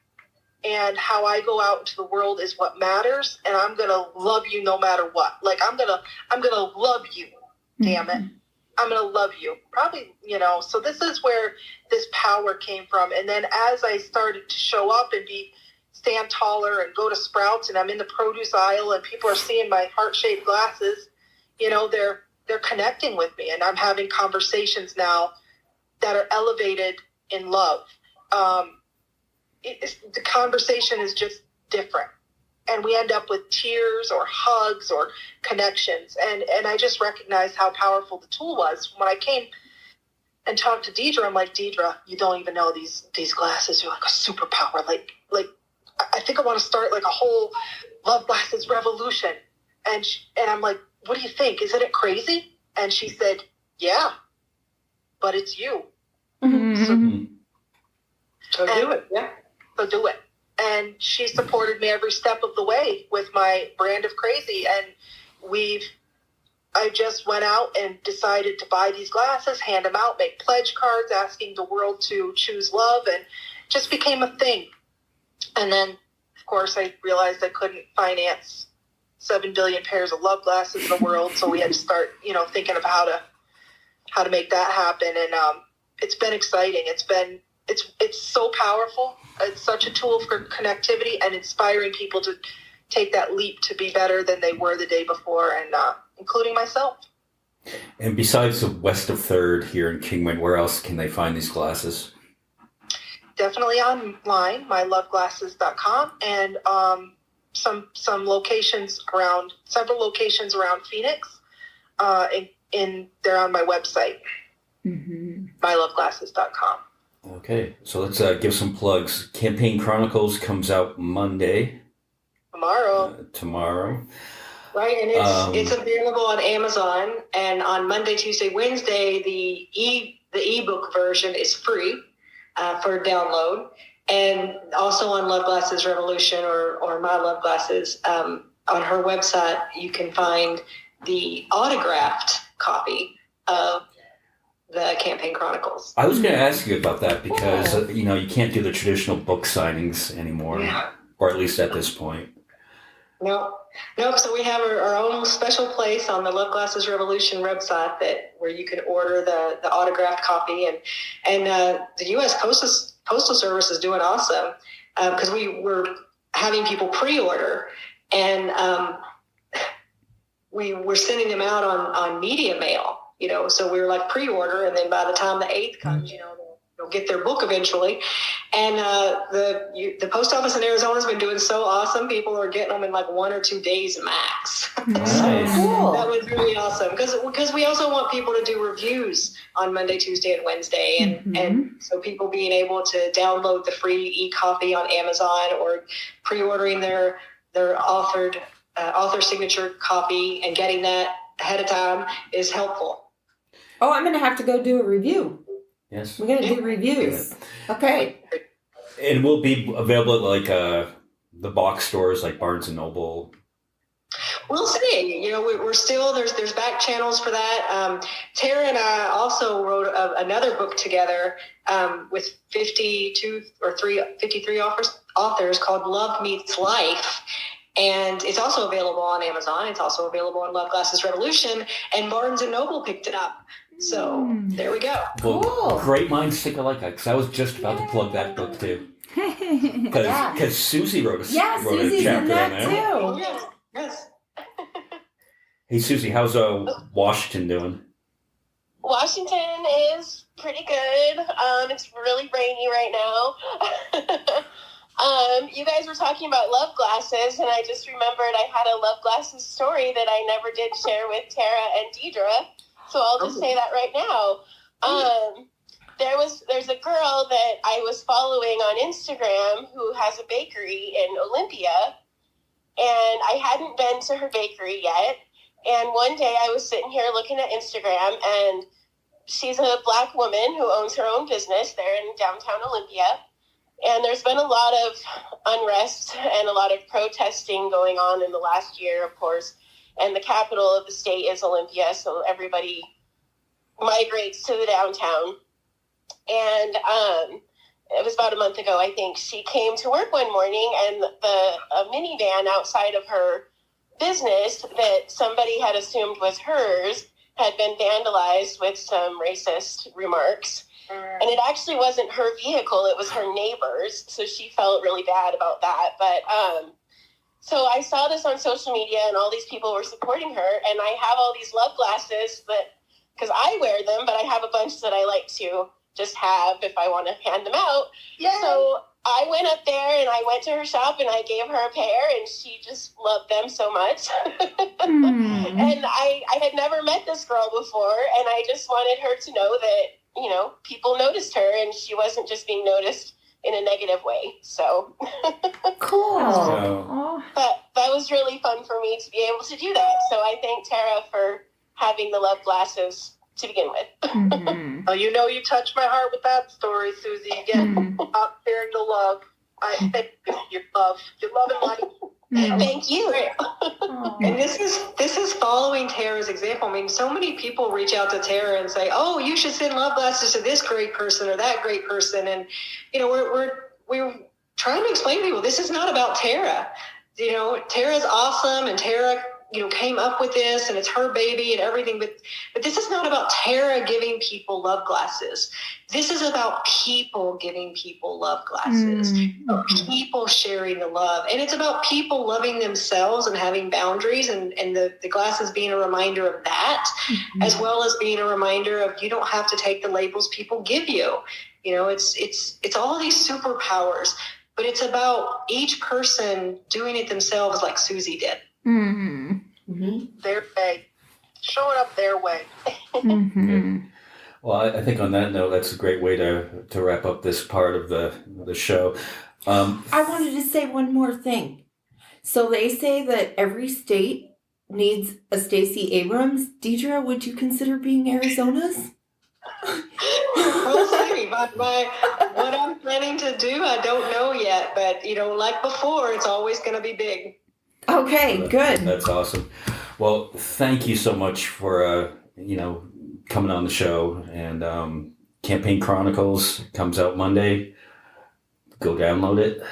and how I go out into the world is what matters. And I'm going to love you no matter what. Like, I'm going to love you. Damn it. I'm going to love you. Probably, so this is where this power came from. And then as I started to show up and stand taller and go to Sprouts, and I'm in the produce aisle and people are seeing my heart-shaped glasses, they're connecting with me, and I'm having conversations now that are elevated in love. The conversation is just different, and we end up with tears or hugs or connections. And I just recognized how powerful the tool was. When I came and talked to Deedra, I'm like, "Deedra, you don't even know these glasses are like a superpower. Like I think I want to start like a whole love glasses revolution." And I'm like, "What do you think? Isn't it crazy?" And she said, "Yeah, but it's you. So do it. Yeah. So do it." And she supported me every step of the way with my brand of crazy. And I just went out and decided to buy these glasses, hand them out, make pledge cards, asking the world to choose love, and just became a thing. And then, of course, I realized I couldn't finance 7 billion pairs of love glasses in the world. So we had to start, thinking of how to make that happen. And it's been exciting. It's so powerful. It's such a tool for connectivity and inspiring people to take that leap to be better than they were the day before, and including myself. And besides the west of 3rd here in Kingman, where else can they find these glasses? Definitely online, myloveglasses.com, and several locations around Phoenix. They're on my website, myloveglasses.com. Okay, so let's give some plugs. Campaign Chronicles comes out Monday. Tomorrow. Right, and it's available on Amazon, and on Monday, Tuesday, Wednesday, the ebook version is free for download, and also on Love Glasses Revolution or My Love Glasses, on her website you can find the autographed copy of the Campaign Chronicles. I was going to ask you about that because you can't do the traditional book signings anymore, or at least at this point. No. So we have our own special place on the Love Glasses Revolution website where you can order the autographed copy, and the U.S. Postal Service is doing awesome because we were having people pre-order, and we were sending them out on media mail. So we were like pre-order, and then by the time the 8th comes, they'll get their book eventually. And the post office in Arizona has been doing so awesome. People are getting them in like 1 or 2 days max. Nice. Cool. That was really awesome because we also want people to do reviews on Monday, Tuesday, and Wednesday, and so people being able to download the free e-copy on Amazon or pre-ordering their author signature copy and getting that ahead of time is helpful. Oh, I'm going to have to go do a review. Yes. We're going to do reviews. Okay. It will be available at like the box stores like Barnes & Noble. We'll see. We're still, there's back channels for that. Tara and I also wrote another book together with 53 authors called Love Meets Life. And it's also available on Amazon. It's also available on Love Glasses Revolution. And Barnes & Noble picked it up. So there we go. Well, Cool. great minds think alike, because I was just about to plug that book too. Because Yeah. Susie wrote a Yeah, wrote a Susie's in chapter that on there. Oh, too. yes, yes. Hey Susie, how's Washington doing? Washington is pretty good. It's really rainy right now. You guys were talking about love glasses, and I just remembered I had a love glasses story that I never did share with Tara and Deedra. So I'll just say that right now. There's a girl that I was following on Instagram who has a bakery in Olympia, and I hadn't been to her bakery yet. And one day I was sitting here looking at Instagram, and she's a Black woman who owns her own business there in downtown Olympia. And there's been a lot of unrest and a lot of protesting going on in the last year, of course. And the capital of the state is Olympia, so everybody migrates to the downtown. And it was about a month ago, I think. She came to work one morning, and a minivan outside of her business that somebody had assumed was hers had been vandalized with some racist remarks. And it actually wasn't her vehicle, it was her neighbor's. So she felt really bad about that. But so I saw this on social media, and all these people were supporting her. And I have all these love glasses because I wear them, but I have a bunch that I like to just have if I want to hand them out. Yeah. So I went up there and I went to her shop and I gave her a pair, and she just loved them so much. And I had never met this girl before, and I just wanted her to know that, people noticed her, and she wasn't just being noticed in a negative way. So Cool. Oh. that was really fun for me to be able to do that. So I thank Tara for having the love glasses to begin with. Oh, you touched my heart with that story, Susie. Again, out sharing the love. I thank you. Your love and light. Thank you. And this is following Tara's example. I mean, so many people reach out to Tara and say, "Oh, you should send love glasses to this great person or that great person." And we're trying to explain to people this is not about Tara. Tara's awesome, and Tara came up with this, and it's her baby and everything. But this is not about Tara giving people love glasses. This is about people giving people love glasses. About people sharing the love. And it's about people loving themselves and having boundaries, and the glasses being a reminder of that, as well as being a reminder of you don't have to take the labels people give you. It's all these superpowers, but it's about each person doing it themselves like Susie did. Their way, showing up their way. Well, I think on that note, that's a great way to wrap up this part of the show. I wanted to say one more thing. So they say that every state needs a Stacey Abrams. Deidre, would you consider being Arizona's? We'll see. But what I'm planning to do, I don't know yet. But, like before, it's always going to be big. Okay, good. That's awesome. Well, thank you so much for, coming on the show. And Campaign Chronicles comes out Monday. Go download it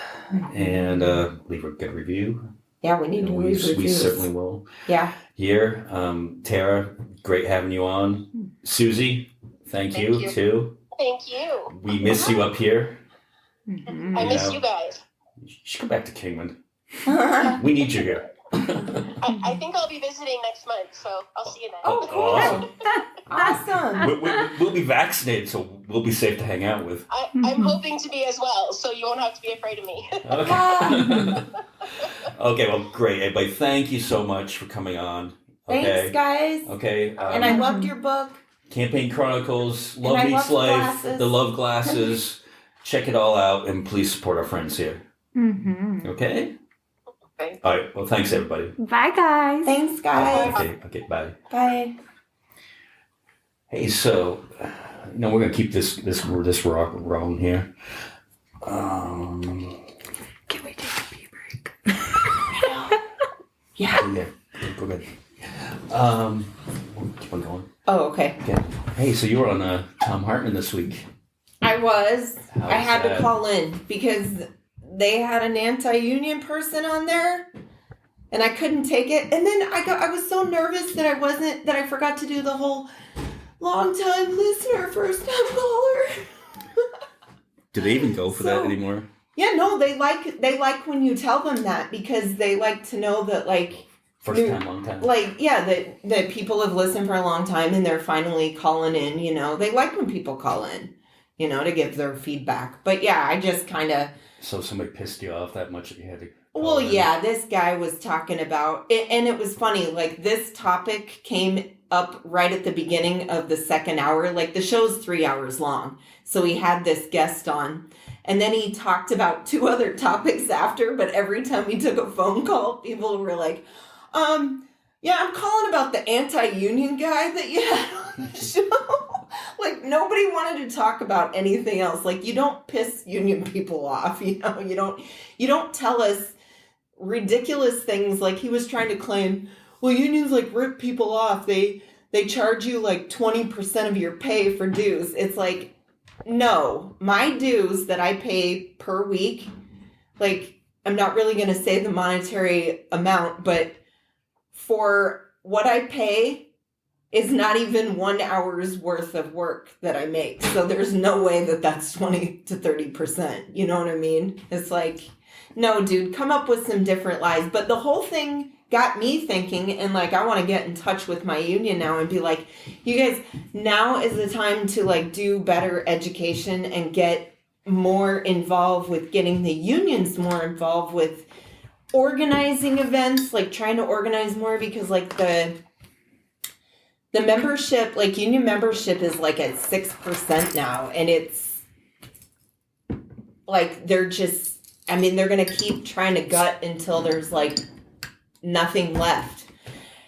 and leave a good review. Yeah, we need to leave We reviews. certainly will. Yeah. Here, Tara, great having you on. Susie, thank you too. Thank you. We miss you up here. I miss you guys. You should come back to Kingman. We need you here. I think I'll be visiting next month, so I'll see you then. Oh, cool. Awesome. We'll be vaccinated, so we'll be safe to hang out with. I'm hoping to be as well, so you won't have to be afraid of me. Okay. Okay, well, great. Everybody, thank you so much for coming on. Okay. Thanks, guys. Okay. And I loved your book. Campaign Chronicles, Love And I Meets love the Life, glasses. the Love Glasses. Check it all out, and please support our friends here. Okay? Okay. All right. Well, thanks, everybody. Bye, guys. Thanks, guys. Okay, bye. Bye. Hey, so, we're going to keep this rock rolling here. Can we take a pee break? Yeah. Go ahead. Keep on going. Oh, okay. Okay. Hey, so you were on Tom Hartman this week. I was. How I was had to that? call in because they had an anti-union person on there, and I couldn't take it. And then I was so nervous that I forgot to do the whole long time listener, first time caller. Do they even go for that So- anymore? Yeah, no, they like when you tell them that, because they like to know that, like, First time, long time. like, yeah, that people have listened for a long time and they're finally calling in, you know. They like when people call in, you know, to give their feedback. But yeah, I just kind of... So somebody pissed you off that much that you had to... Well, yeah, this guy was talking about... And it was funny, like, this topic came up right at the beginning of the second hour. Like, the show's 3 hours long. So he had this guest on. And then he talked about 2 other topics after, but every time he took a phone call, people were like, yeah, I'm calling about the anti-union guy that you had on the show. Like, nobody wanted to talk about anything else. Like, you don't piss union people off, you know? You don't tell us ridiculous things like he was trying to claim, well, unions, like, rip people off. They charge you, like, 20% of your pay for dues. It's like, no, my dues that I pay per week, like, I'm not really going to say the monetary amount, but for what I pay is not even 1 hour's worth of work that I make. So there's no way that that's 20 to 30%. You know what I mean? It's like, no, dude, come up with some different lies. But the whole thing got me thinking, and like, I want to get in touch with my union now and be like, you guys, now is the time to like do better education and get more involved with getting the unions more involved with organizing events, like trying to organize more, because like the membership, like union membership is like at 6% now, and it's like they're going to keep trying to gut until there's like nothing left.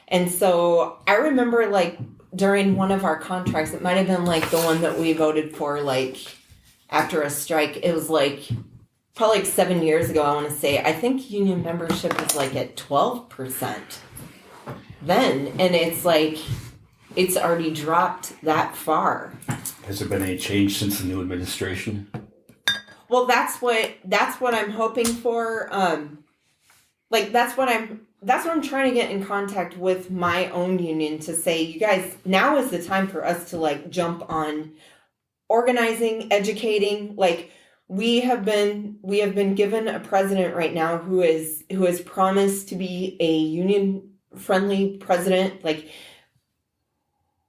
And so I remember like during one of our contracts, it might have been like the one that we voted for like after a strike, it was like probably like 7 years ago, I want to say. I think union membership was like at 12% then, and it's like it's already dropped that far. Has there been any change since the new administration? Well, that's what I'm hoping for. Like that's what I'm trying to get in contact with my own union to say, you guys, now is the time for us to like jump on organizing, educating. Like we have been given a president right now who has promised to be a union friendly president. Like,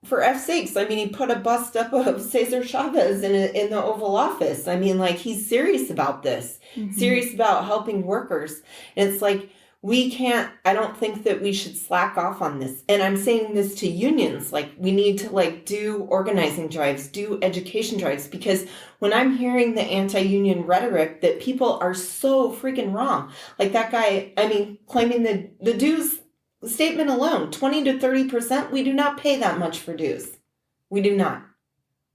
for F's sakes, I mean, he put a bust up of Cesar Chavez in the Oval Office. I mean, like, he's serious about this, serious about helping workers. And it's like, I don't think that we should slack off on this. And I'm saying this to unions, like, we need to, like, do organizing drives, do education drives, because when I'm hearing the anti-union rhetoric that people are so freaking wrong, like that guy, I mean, claiming the dues statement alone, 20 to 30%, we do not pay that much for dues. We do not.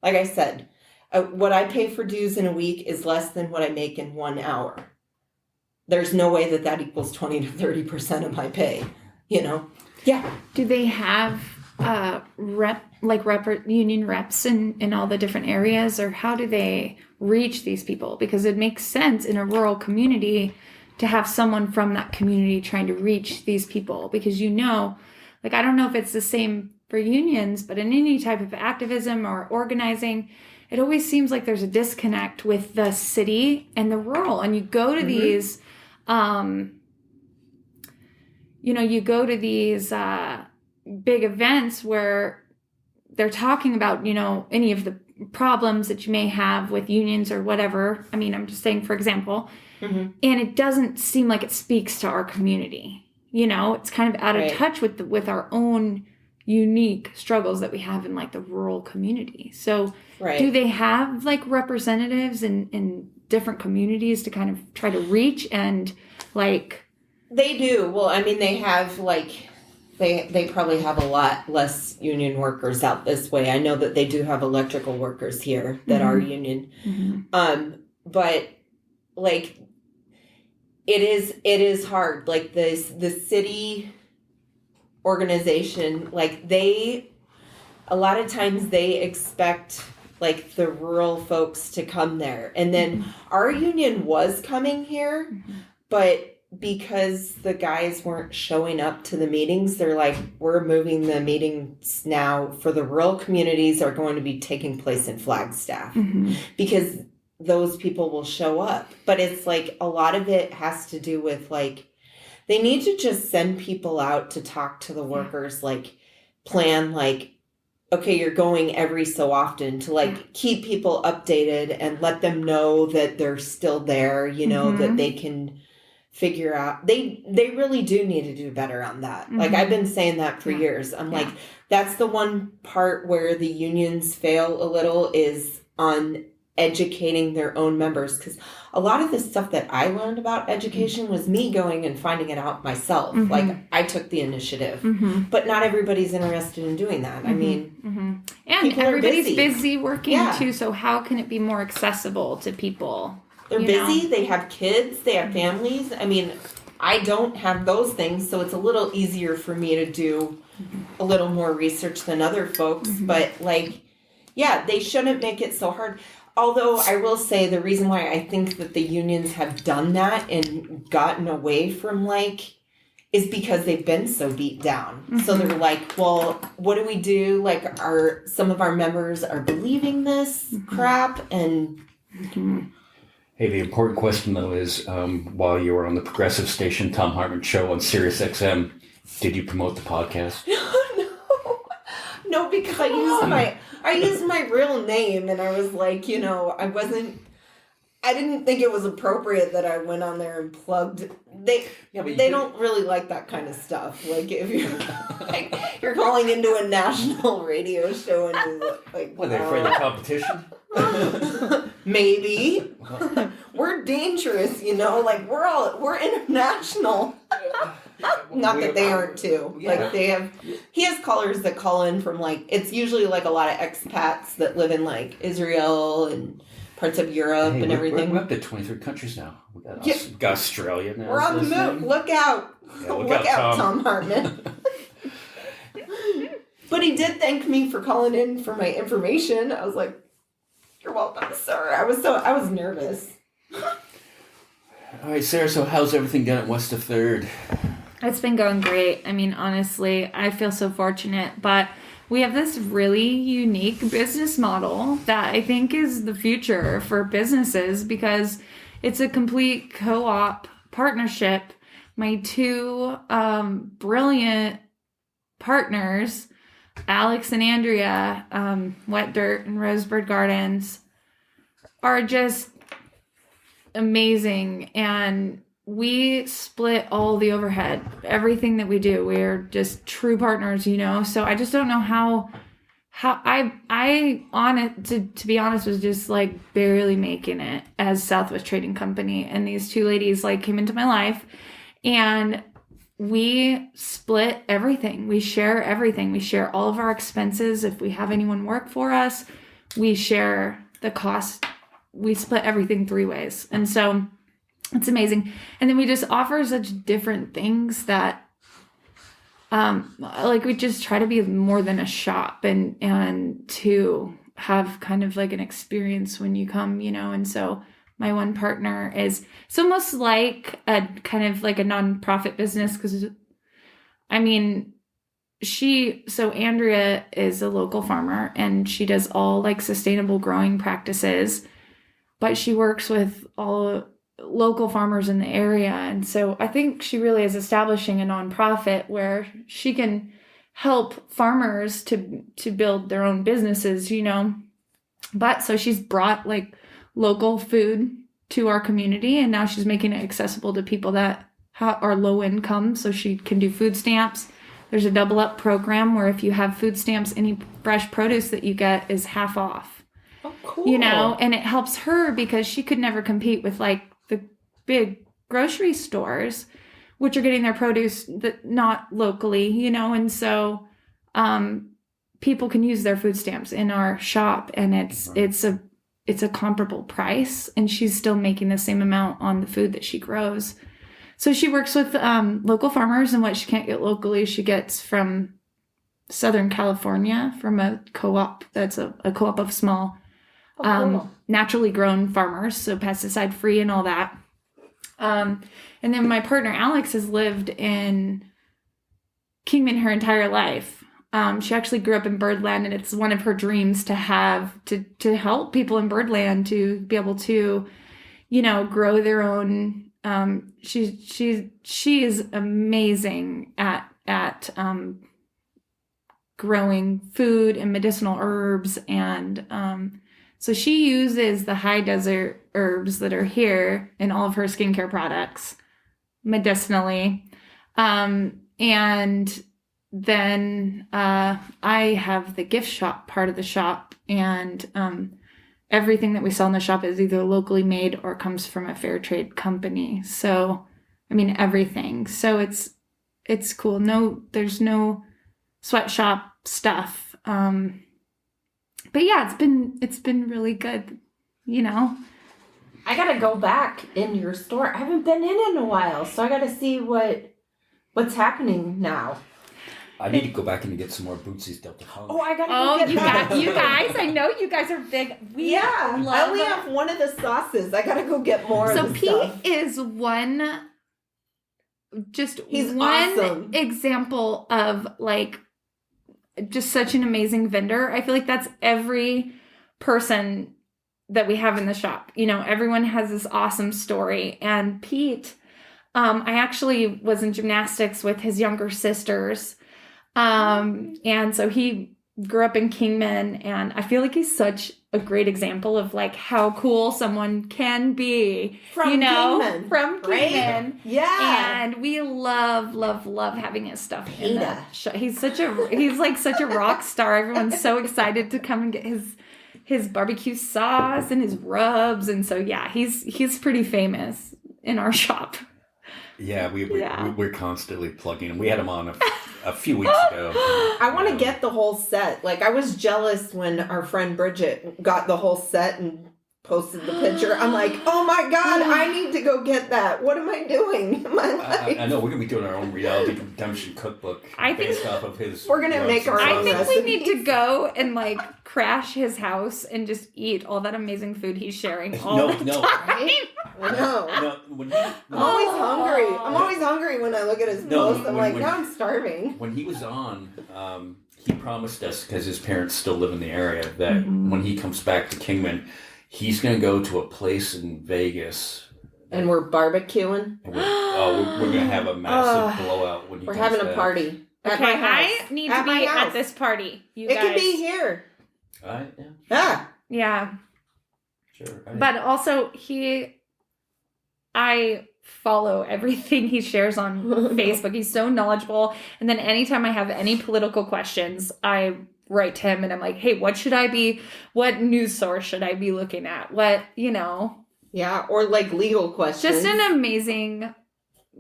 Like I said, what I pay for dues in a week is less than what I make in 1 hour. There's no way that equals 20 to 30% of my pay, you know? Yeah. Do they have union reps in all the different areas, or how do they reach these people? Because it makes sense in a rural community to have someone from that community trying to reach these people, because like, I don't know if it's the same for unions, but in any type of activism or organizing, it always seems like there's a disconnect with the city and the rural. And you go to these, big events where they're talking about, any of the problems that you may have with unions or whatever. I mean, I'm just saying, for example, and it doesn't seem like it speaks to our community. It's kind of out of touch with our own unique struggles that we have in like the rural community. So do they have like representatives in different communities to kind of try to reach and like... They do. Well, I mean, they have like, they probably have a lot less union workers out this way. I know that they do have electrical workers here that are union. But like, it is hard. Like the city organization, like a lot of times they expect like the rural folks to come there. And then our union was coming here, but because the guys weren't showing up to the meetings, they're like, we're moving the meetings now for the rural communities are going to be taking place in Flagstaff because those people will show up. But it's like a lot of it has to do with like, they need to just send people out to talk to the workers, like plan like, okay, you're going every so often to like keep people updated and let them know that they're still there, you know, that they can figure out. They really do need to do better on that. Like I've been saying that for years. I'm like, that's the one part where the unions fail a little is on educating their own members, because a lot of the stuff that I learned about education was me going and finding it out myself. Like I took the initiative, but not everybody's interested in doing that. I mean, and everybody's busy working too, so how can it be more accessible to people? They're busy, they have kids, they have families. I mean, I don't have those things, so it's a little easier for me to do a little more research than other folks, but like, yeah, they shouldn't make it so hard. Although I will say the reason why I think that the unions have done that and gotten away from like is because they've been so beat down. So they're like, well, what do we do? Like some of our members are believing this crap and Hey, the important question though is while you were on the progressive station Tom Hartman show on Sirius XM, did you promote the podcast? No, because I used my real name and I was like, you know, I didn't think it was appropriate that I went on there and plugged. They don't really like that kind of stuff. Like if you're like you're calling into a national radio show and you're like, what, they're afraid of competition? Maybe. We're dangerous, you know, like we're international. Not that they aren't too. Yeah. Like he has callers that call in from like, it's usually like a lot of expats that live in like Israel and parts of Europe and everything. We're up to 23 countries now. We got Australia now. We're on the move. Look out. Yeah, look out, Tom Hartman. But he did thank me for calling in for my information. I was like, you're welcome, sir. I was nervous. All right, Sarah, so how's everything done at West of 3rd? It's been going great. I mean, honestly, I feel so fortunate, but we have this really unique business model that I think is the future for businesses because it's a complete co-op partnership. My two brilliant partners, Alex and Andrea, Wet Dirt and Rosebird Gardens, are just amazing, and we split all the overhead, everything that we do. We're just true partners, you know. So I just don't know how I on it to be honest was just like barely making it as Southwest Trading Company, and these two ladies like came into my life, and we split everything. We share everything. We share all of our expenses. If we have anyone work for us, we share the cost. We split everything 3 ways. And so it's amazing. And then we just offer such different things that, like we just try to be more than a shop and to have kind of like an experience when you come, you know. And so my one partner it's almost like a kind of like a nonprofit business because, I mean, Andrea is a local farmer and she does all like sustainable growing practices, but she works with all local farmers in the area. And so I think she really is establishing a nonprofit where she can help farmers to build their own businesses, you know. But so she's brought like local food to our community, and now she's making it accessible to people that are low income, so she can do food stamps. There's a double up program where if you have food stamps, any fresh produce that you get is half off. Oh, cool. You know, and it helps her because she could never compete with like the big grocery stores, which are getting their produce not locally, you know. And so people can use their food stamps in our shop, and it's a comparable price, and she's still making the same amount on the food that she grows. So she works with local farmers, and what she can't get locally, she gets from Southern California from a co-op that's a co-op of small naturally grown farmers, so pesticide free and all that. And then my partner Alex has lived in Kingman her entire life. She actually grew up in Birdland, and it's one of her dreams to help people in Birdland to be able to, grow their own. She is amazing at growing food and medicinal herbs, and so she uses the high desert herbs that are here in all of her skincare products medicinally. And then I have the gift shop part of the shop, and everything that we sell in the shop is either locally made or comes from a fair trade company. So, I mean, everything. So it's cool. There's no sweatshop stuff. But yeah, it's been really good, I gotta go back in your store. I haven't been in a while, so I gotta see what's happening now. I need to go back and get some more Bootsy's Delta Funk. Oh, I gotta go get that. you guys, I know you guys are big. I only have one of the sauces. I gotta go get more of the Pete stuff. is he's one awesome. example of like just such an amazing vendor. I feel like that's every person that we have in the shop. Everyone has this awesome story. And Pete, I actually was in gymnastics with his younger sisters. And so he grew up in Kingman, and I feel like he's such a great example of like how cool someone can be From Kingman. From Right? Kingman. Yeah. And we love having his stuff in the Ada. shop. He's like such a rock star. Everyone's so excited to come and get his barbecue sauce and his rubs. And so, yeah, he's pretty famous in our shop. Yeah, we're constantly plugging him. We had him on a few weeks ago. I want to get the whole set. Like, I was jealous when our friend Bridget got the whole set and posted the picture. I'm like, oh my God, I need to go get that. What am I doing in my life? I know, we're going to be doing our own reality redemption cookbook based off of his... We're gonna make our I own think recipes. we need to go and like crash his house and just eat all that amazing food he's sharing all the time. Right? I know. I'm always hungry. I'm always hungry when I look at his post. I'm like, now I'm starving. When he was on, he promised us, because his parents still live in the area, that when he comes back to Kingman, he's going to go to a place in Vegas. And we're barbecuing. And we're going to have a massive blowout when he comes back. We're having a party. At my house. I need to be at this party. You It guys. could be here. All right, yeah. Yeah. Yeah. Sure. But also I follow everything he shares on Facebook. He's so knowledgeable. And then anytime I have any political questions, I write to him and I'm like, hey, what news source should I be looking at? Yeah, or like legal questions. Just an amazing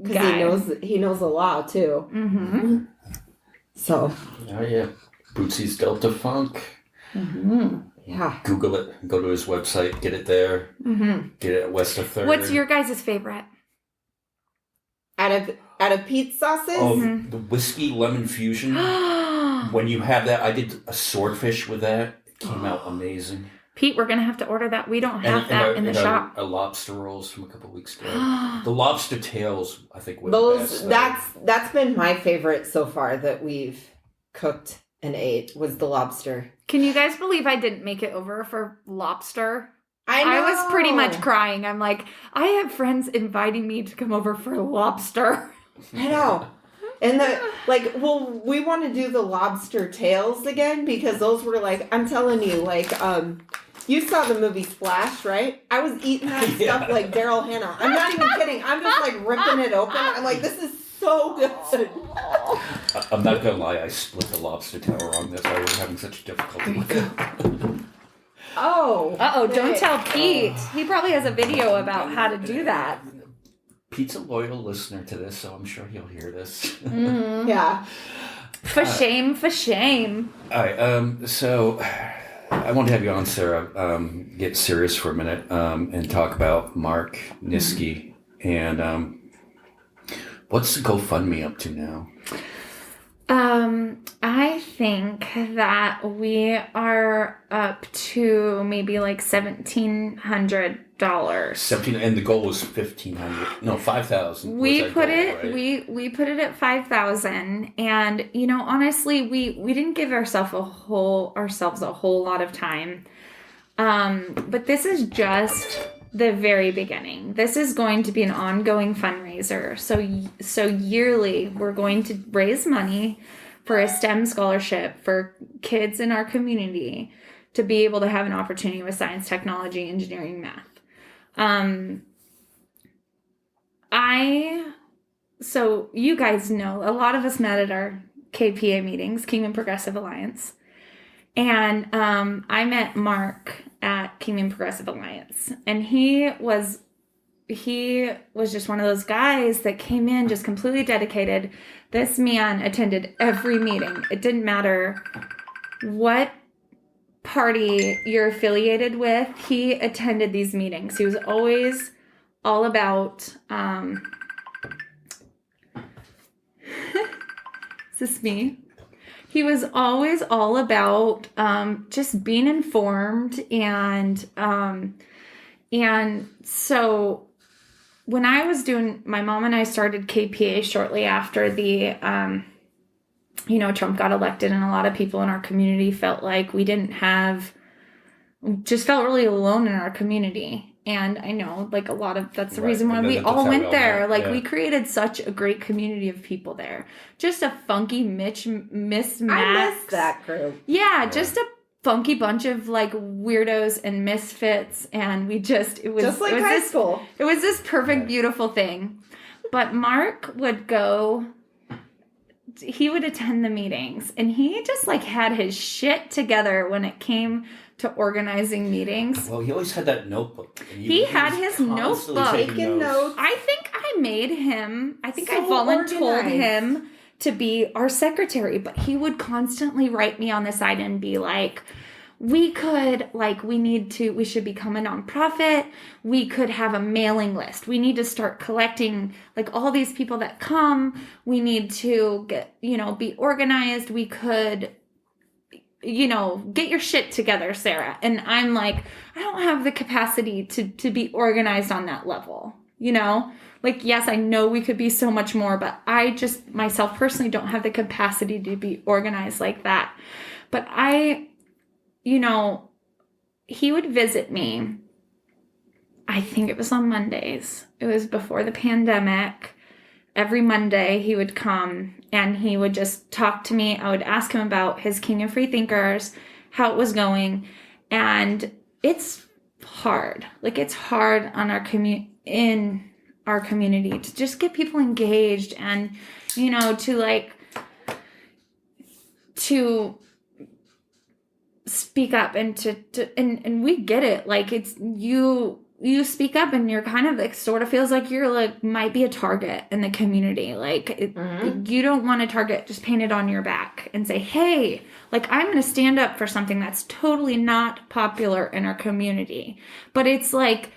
guy. Because he knows the law too. Mm-hmm. So. Oh, yeah. Bootsy's Delta Funk. Mm-hmm. Yeah. Google it. Go to his website. Get it there. Mm-hmm. Get it at West of 3rd. What's your guys' favorite? Out of Pete's sauces? Oh, the whiskey lemon fusion. When you have that, I did a swordfish with that. It came out amazing. Pete, we're going to have to order that. We don't have that in the shop. Our lobster rolls from a couple weeks ago. The lobster tails, I think, were Those the best. that's been my favorite so far that we've cooked and ate was the lobster. Can you guys believe I didn't make it over for lobster? I know. I was pretty much crying. I'm like, I have friends inviting me to come over for lobster. I know. And we want to do the lobster tails again because those were like, I'm telling you, like, you saw the movie Splash, right? I was eating that stuff like Daryl Hannah. I'm not even kidding. I'm just like ripping it open. I'm like, this is so good. I'm not going to lie. I split the lobster tail on this. I was having such difficulty with it. Oh. Uh-oh, don't tell Pete. He probably has a video about how to do that. Pete's a loyal listener to this, so I'm sure he'll hear this. Mm-hmm. Yeah. For shame, for shame. All right, so I want to have you on, Sarah, get serious for a minute and talk about Mark Niski. And what's the GoFundMe up to now? I think that we are up to maybe like $1,700. 17, and the goal was 1,500. No, 5,000. We put it at 5,000, and honestly, we didn't give ourselves a whole lot of time. But this is just the very beginning. This is going to be an ongoing fundraiser. So yearly, we're going to raise money for a STEM scholarship for kids in our community to be able to have an opportunity with science, technology, engineering, math. So you guys know, a lot of us met at our KPA meetings, Kingdom Progressive Alliance. And I met Mark at Kingdom Progressive Alliance, and he was just one of those guys that came in just completely dedicated. This man attended every meeting. It didn't matter what party you're affiliated with. He attended these meetings. He was always all about is this me? He was always all about just being informed, and so when I was my mom and I started KPA shortly after the Trump got elected, and a lot of people in our community felt like just felt really alone in our community. And I know, like, that's the reason why we all went there. Like, we created such a great community of people there. Just a funky Miss Max. I missed that group. Yeah, just a funky bunch of, like, weirdos and misfits. And it was just like high school. It was this perfect, beautiful thing. But Mark would he would attend the meetings. And he just, like, had his shit together when it came to organizing meetings. Well, he always had that notebook. He had his notebook. Taking notes. I think I volunteered him to be our secretary, but he would constantly write me on the side and be like, we should become a nonprofit. We could have a mailing list. We need to start collecting, like, all these people that come. We need to be organized. We could, get your shit together, Sarah. And I'm like, I don't have the capacity to be organized on that level, Like, yes, I know we could be so much more, but I just, myself personally, don't have the capacity to be organized like that. But he would visit me. I think it was on Mondays. It was before the pandemic. Every Monday he would come and he would just talk to me. I would ask him about his King of Free Thinkers, how it was going. And it's hard. Like, it's hard on in our community to just get people engaged and, to speak up and and we get it. Like, it's you speak up and you're kind of like, sort of feels like you're like, might be a target in the community. Like, you don't want a target just painted on your back and say, hey, like, I'm going to stand up for something that's totally not popular in our community. But it's like,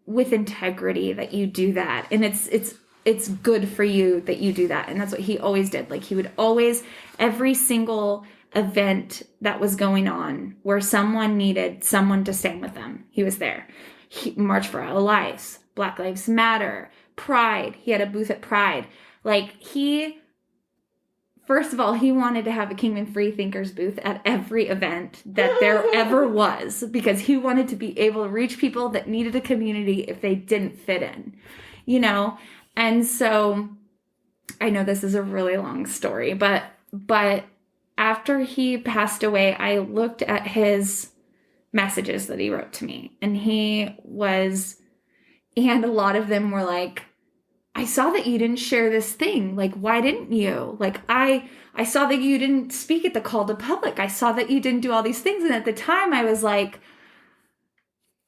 with integrity that you do that. And it's good for you that you do that. And that's what he always did. Like, he would always, every single event that was going on where someone needed someone to stand with them, he was there. March for Our Lives, Black Lives Matter, Pride. He had a booth at Pride. Like, first of all, he wanted to have a Kingdom Free Thinkers booth at every event that there ever was, because he wanted to be able to reach people that needed a community if they didn't fit in, And so I know this is a really long story, but after he passed away, I looked at his messages that he wrote to me, and a lot of them were like, I saw that you didn't share this thing. Like, why didn't you? Like, I saw that you didn't speak at the call to public. I saw that you didn't do all these things. And at the time I was like,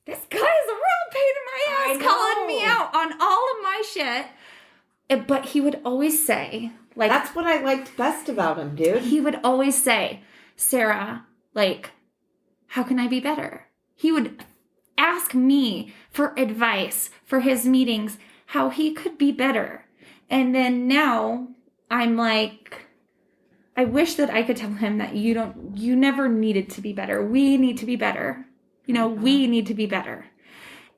this guy is a real pain in my ass calling me out on all of my shit. But he would always say, like, that's what I liked best about him, dude. He would always say, Sarah, like, how can I be better? He would ask me for advice for his meetings, how he could be better. And then now I'm like, I wish that I could tell him that you never needed to be better. We need to be better. We need to be better.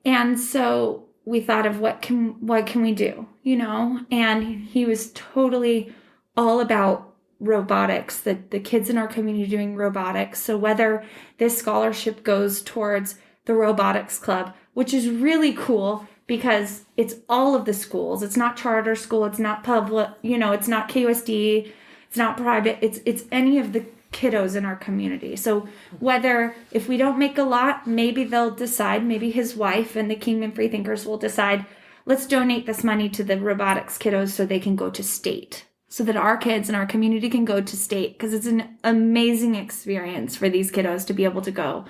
And so we thought of what can we do, and he was totally all about robotics, the kids in our community doing robotics. So whether this scholarship goes towards the robotics club, which is really cool because it's all of the schools. It's not charter school. It's not public, it's not KUSD. It's not private. It's any of the kiddos in our community. So whether if we don't make a lot, maybe they'll decide, maybe his wife and the Kingman Freethinkers will decide, let's donate this money to the robotics kiddos so they can go to state, so that our kids in our community can go to state, because it's an amazing experience for these kiddos to be able to go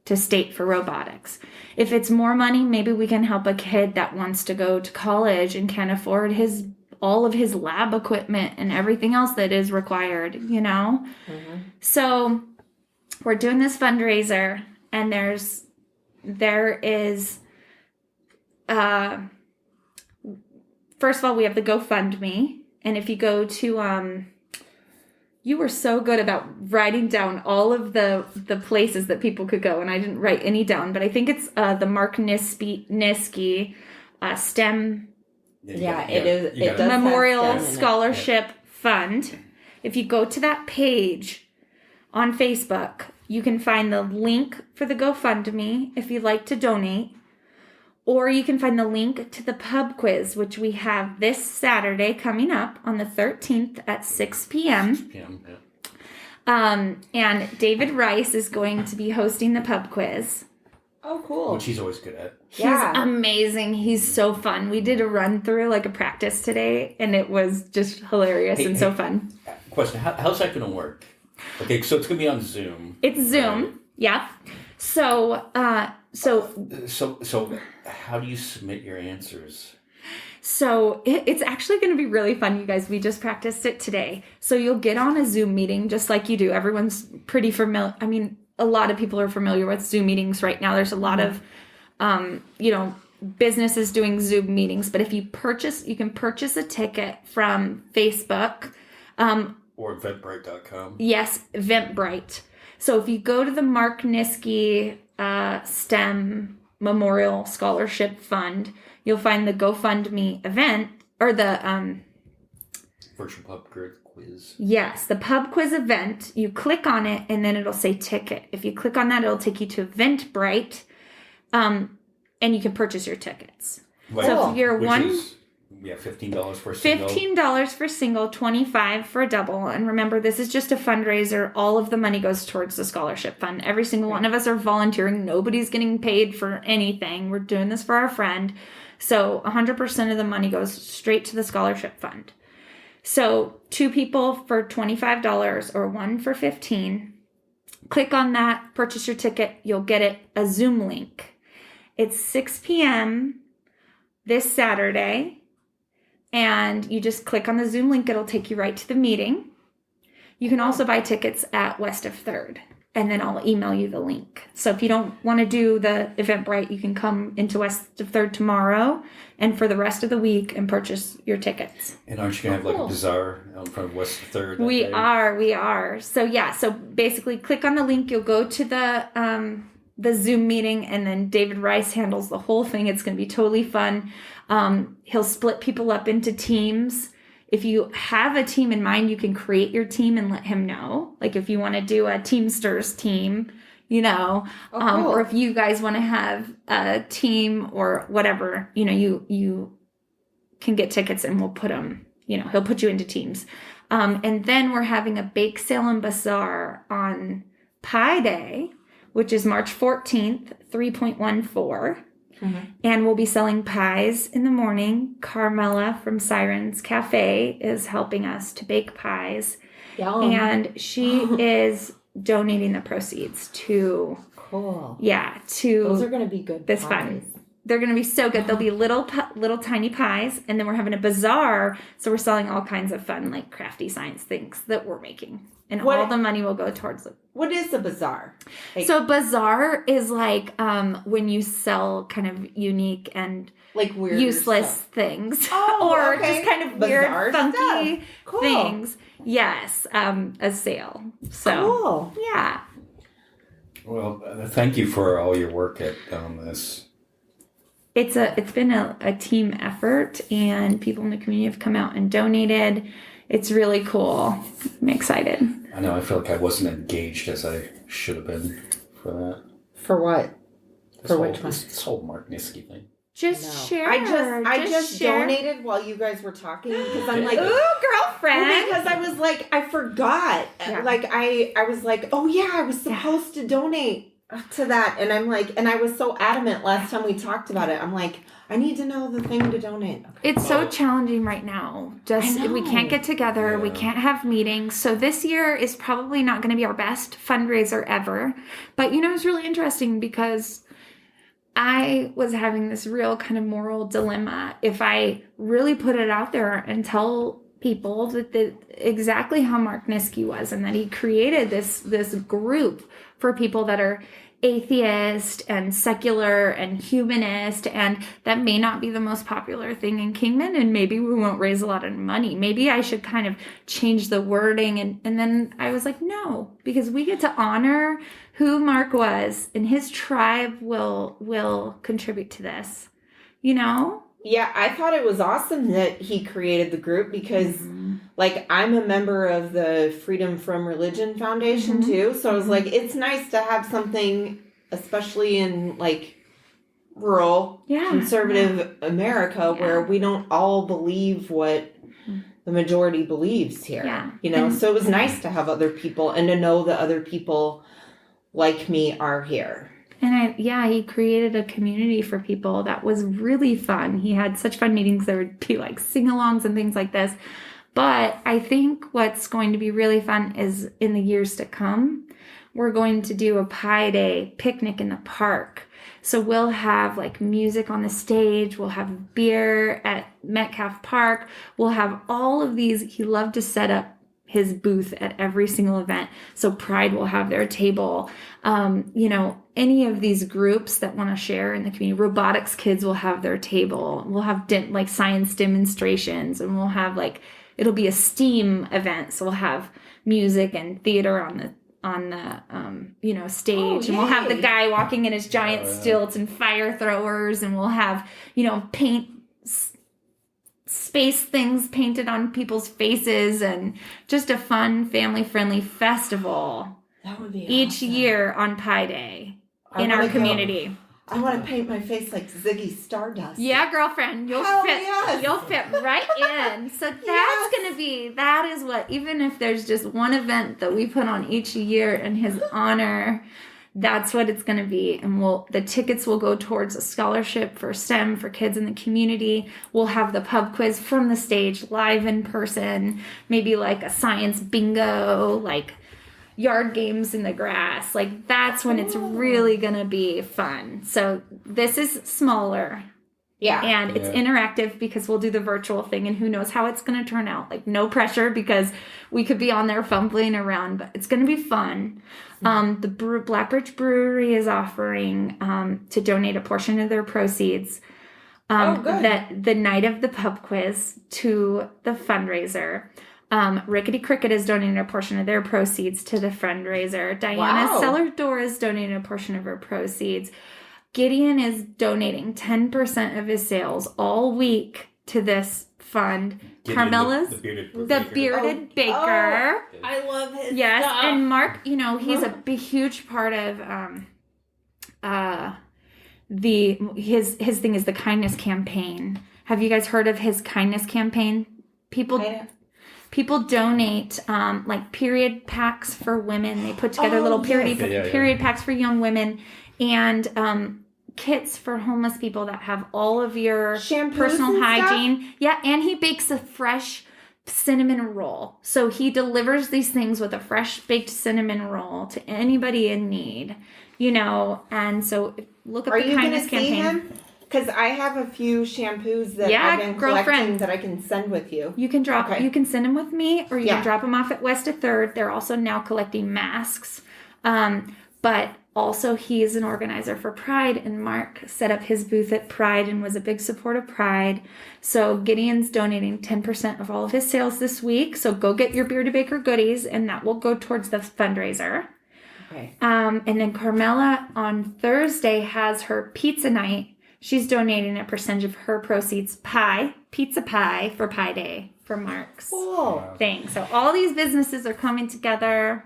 to state for robotics. If it's more money, maybe we can help a kid that wants to go to college and can't afford all of his lab equipment and everything else that is required, So we're doing this fundraiser, and there is, first of all, we have the GoFundMe. And if you go to, you were so good about writing down all of the places that people could go, and I didn't write any down, but I think it's the Mark Niski STEM It is. It does Memorial Scholarship Fund. If you go to that page on Facebook, you can find the link for the GoFundMe if you'd like to donate, or you can find the link to the pub quiz, which we have this Saturday coming up on the 13th at 6 p.m. 6 p.m. Yeah. And David Rice is going to be hosting the pub quiz. Oh, cool. Which he's always good at. He's amazing. He's so fun. We did a run through, like a practice today, and it was just hilarious and so fun. Question, how's that going to work? Okay, so it's going to be on Zoom. It's Zoom, right? Yeah. So how do you submit your answers? So it's actually going to be really fun, you guys. We just practiced it today. So you'll get on a Zoom meeting just like you do. Everyone's pretty familiar. I mean, a lot of people are familiar with Zoom meetings right now. There's a lot of, businesses doing Zoom meetings. But if you can purchase a ticket from Facebook. Or Eventbrite.com. Yes, Eventbrite. So if you go to the Mark Niski STEM Memorial Scholarship Fund, you'll find the GoFundMe event, or the Virtual Pub Quiz. Yes, the pub quiz event. You click on it, and then it'll say ticket. If you click on that, it'll take you to Eventbrite, and you can purchase your tickets. Right. So if you're $15 for a single. $15 for single, $25 for a double. And remember, this is just a fundraiser. All of the money goes towards the scholarship fund. Every single one of us are volunteering. Nobody's getting paid for anything. We're doing this for our friend. So 100% of the money goes straight to the scholarship fund. So 2 people for $25 or 1 for $15. Click on that, purchase your ticket. You'll get a Zoom link. It's 6 p.m. this Saturday. And you just click on the Zoom link. It'll take you right to the meeting. You can also buy tickets at West of 3rd. And then I'll email you the link. So if you don't want to do the Eventbrite, you can come into West of 3rd tomorrow and for the rest of the week and purchase your tickets. And aren't you going to have like a bazaar out in front of West of 3rd? We are. So yeah, so basically click on the link. You'll go to the Zoom meeting, and then David Rice handles the whole thing. It's going to be totally fun. He'll split people up into teams. If you have a team in mind, you can create your team and let him know. Like if you want to do a Teamsters team, cool. Or if you guys want to have a team or whatever, you can get tickets and we'll put them, he'll put you into teams. And then we're having a bake sale and bazaar on Pi Day, which is March 14th, 3.14. Mm-hmm. And we'll be selling pies in the morning. Carmela from Sirens Cafe is helping us to bake pies. Yum. And she is donating the proceeds to... Cool. Yeah, those are going to be good this pies. fund. They're going to be so good. They'll be little tiny pies, and then we're having a bazaar, so we're selling all kinds of fun, like crafty science things that we're making, and all the money will go towards it. What is a bazaar? Like, So bazaar is like when you sell kind of unique and like weird useless stuff. things, Oh, or okay. just kind of Bizarre weird, funky stuff. Cool. things. Yes, a sale. So Cool. yeah. Well, thank you for all your work at this. It's been a team effort, and people in the community have come out and donated. It's really cool. I'm excited. I know I feel like I wasn't engaged as I should have been for that. For what? This whole Mark Niski thing. Just share. I just share. donated while you guys were talking because I'm like, Ooh, girlfriend. well, because I was like, I forgot. Yeah. Like I was like, oh yeah, I was supposed to donate to that, and I'm like, and I was so adamant last time we talked about it. I'm like, I need to know the thing to donate. Okay. It's so challenging right now. We can't get together. We can't have meetings. So this year is probably not going to be our best fundraiser ever. But it's really interesting because I was having this real kind of moral dilemma. If I really put it out there and tell people that exactly how Mark Niski was, and that he created this group for people that are atheist and secular and humanist, and that may not be the most popular thing in Kingman, and maybe we won't raise a lot of money. Maybe I should kind of change the wording. And then I was like, no, because we get to honor who Mark was, and his tribe will contribute to this, Yeah, I thought it was awesome that he created the group because, like, I'm a member of the Freedom from Religion Foundation, too. So I was like, it's nice to have something, especially in, like, rural, conservative America, where we don't all believe what the majority believes here. Yeah. So it was nice to have other people and to know that other people like me are here. And he created a community for people that was really fun. He had such fun meetings. There would be like sing-alongs and things like this. But I think what's going to be really fun is in the years to come, we're going to do a Pie Day picnic in the park. So we'll have like music on the stage. We'll have beer at Metcalf Park. We'll have all of these. He loved to set up his booth at every single event. So Pride will have their table. Any of these groups that want to share in the community, robotics kids will have their table. We'll have like science demonstrations, and we'll have it'll be a STEAM event. So we'll have music and theater on the stage, and we'll have the guy walking in his giant stilts and fire throwers, and we'll have, paint space things painted on people's faces, and just a fun family-friendly festival. That would be each awesome. year on Pie Day in our community. I want to paint my face like Ziggy Stardust. Yeah, girlfriend, you'll fit right in. So that is what, even if there's just one event that we put on each year in his honor, that's what it's going to be. And the tickets will go towards a scholarship for STEM for kids in the community. We'll have the pub quiz from the stage, live in person, maybe like a science bingo, like yard games in the grass. Like that's when it's really going to be fun. So this is smaller. Yeah. And it's interactive because we'll do the virtual thing, and who knows how it's going to turn out. Like no pressure, because we could be on there fumbling around, but it's going to be fun. The Blackbridge Brewery is offering to donate a portion of their proceeds that the night of the pub quiz to the fundraiser. Rickety Cricket is donating a portion of their proceeds to the fundraiser. Diana Cellar Door is donating a portion of her proceeds. Gideon is donating 10% of his sales all week to this fund. Carmela's the bearded baker. I love his Yes, stuff. and Mark, he's a huge part of his thing is the kindness campaign. Have you guys heard of his kindness campaign? People donate like period packs for women. They put together little period packs for young women, and kits for homeless people that have all of your shampoos personal and hygiene. stuff? Yeah, and he bakes a fresh cinnamon roll. So he delivers these things with a fresh baked cinnamon roll to anybody in need. And so look up the kindness campaign. Are you going to see him? Because I have a few shampoos that Yeah, I've been collecting girlfriend. that I can send with you. You can Okay. you can send them with me, or you Yeah. can drop them off at West of 3rd. They're also now collecting masks. But also he is an organizer for Pride, and Mark set up his booth at Pride and was a big support of Pride. So Gideon's donating 10% of all of his sales this week. So go get your Bearded Baker goodies, and that will go towards the fundraiser. Okay. And then Carmela on Thursday has her pizza night. She's donating a percentage of her proceeds pizza pie for Pie Day for Mark's Cool. thing. So all these businesses are coming together.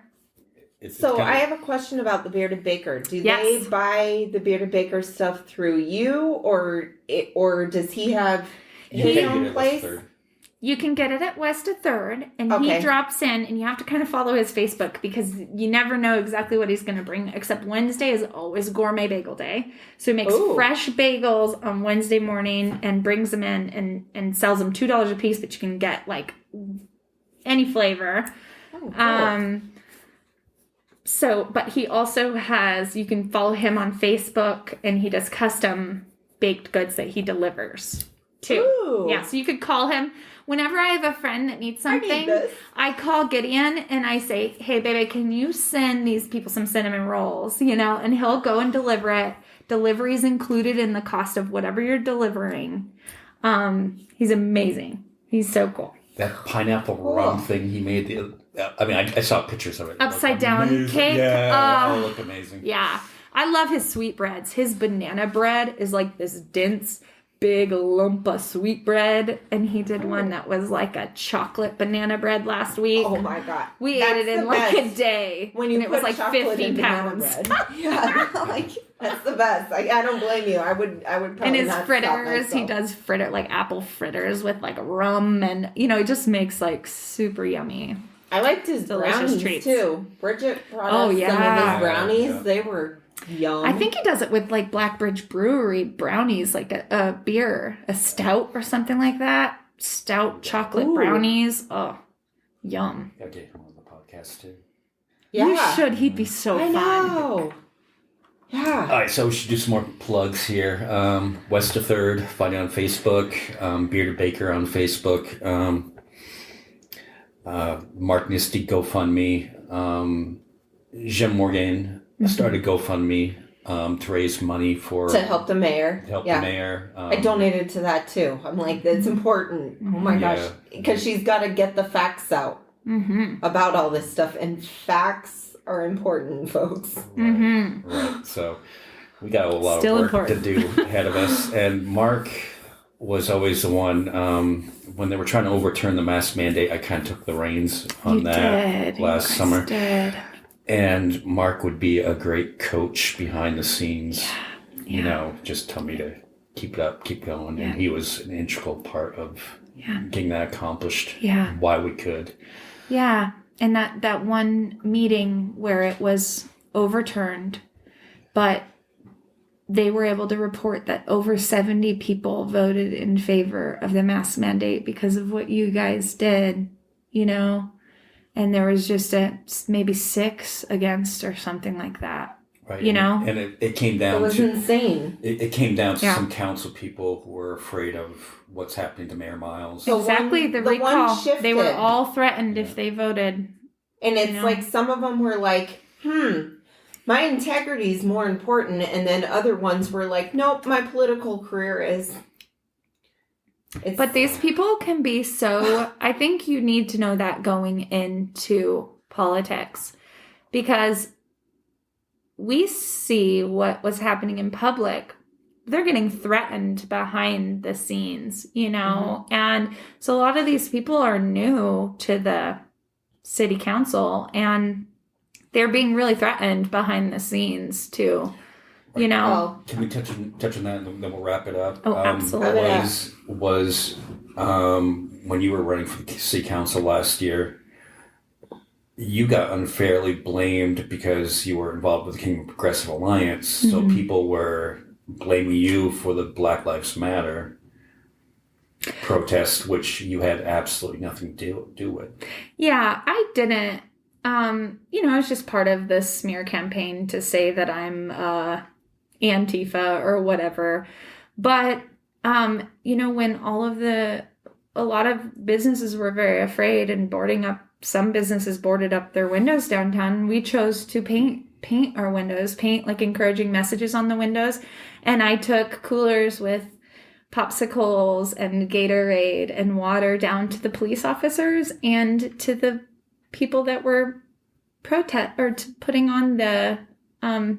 So I have a question about the Bearded Baker. Do Yes. they buy the Bearded Baker stuff through you, or does he have his own place? You can get it at West of 3rd, and Okay. he drops in, and you have to kind of follow his Facebook because you never know exactly what he's going to bring, except Wednesday is always gourmet bagel day. So he makes fresh bagels on Wednesday morning and brings them in and sells them $2 a piece, but you can get like any flavor. Oh, cool. But he also has, you can follow him on Facebook, and he does custom baked goods that he delivers too. Ooh. Yeah, so you could call him. Whenever I have a friend that needs something, I call Gideon and I say, hey, baby, can you send these people some cinnamon rolls? And he'll go and deliver it. Delivery is included in the cost of whatever you're delivering. He's amazing. He's so cool. That pineapple rum thing he made. I saw pictures of it. Upside down cake. Yeah, it looked amazing. Yeah. I love his sweetbreads. His banana bread is like this dense, big lump of sweetbread. And he did one that was like a chocolate banana bread last week. Oh my God. We That's ate it in the like best. a day. When you and it was put like chocolate 50 in banana pounds. bread. Yeah, that's the best. I don't blame you. I would probably And his not stop fritters, he myself. does like apple fritters with like rum, and he just makes like super yummy. I liked his delicious brownies treats. too. Bridget brought Oh, us some of yeah. his brownies. Yeah. They were yum. I think he does it with like Blackbridge Brewery brownies, like a beer, a stout or something like that. Stout chocolate brownies. Oh, yum. Gotta get him on the podcast too. yeah. You should. He'd be so I fun. know. Yeah. All right, so we should do some more plugs here. West of 3rd, find it on Facebook. Bearded Baker on Facebook. Mark Nisty GoFundMe. Jim Morgan started GoFundMe to raise money To help the mayor. the mayor. I donated to that too. I'm like, that's important. Oh my Yeah. gosh. Because she's got to get the facts out about all this stuff. And facts are important, folks. Right. So we got a lot Still of work important. to do ahead of us. And Mark was always the one, when they were trying to overturn the mask mandate, I kind of took the reins on that last summer. And Mark would be a great coach behind the scenes. Just tell me to keep it up, keep going. And he was an integral part of getting that accomplished. Yeah. Why we could. Yeah. And that one meeting where it was overturned, but they were able to report that over 70 people voted in favor of the mask mandate because of what you guys did, and there was just maybe 6 against or something like that. Right. And it came down It was to insane. it came down to Yeah. some council people who were afraid of what's happening to Mayor Miles. So Exactly, the one recall. They were shifted. all threatened if they voted. And it's like some of them were like, my integrity is more important. And then other ones were like, nope, my political career is. But these people can be so, I think you need to know that going into politics, because we see what was happening in public. They're getting threatened behind the scenes, and so a lot of these people are new to the city council, and they're being really threatened behind the scenes too. Oh, Can we touch on that, and then we'll wrap it up? Oh, absolutely. Was when you were running for the city council last year, you got unfairly blamed because you were involved with the King Progressive Alliance. So people were blaming you for the Black Lives Matter protest, which you had absolutely nothing to do with. Yeah, I didn't. It's just part of the smear campaign to say that I'm Antifa or whatever. But, when a lot of businesses were very afraid and some businesses boarded up their windows downtown, we chose to paint our windows, like encouraging messages on the windows. And I took coolers with popsicles and Gatorade and water down to the police officers and to the people that were putting on the rally.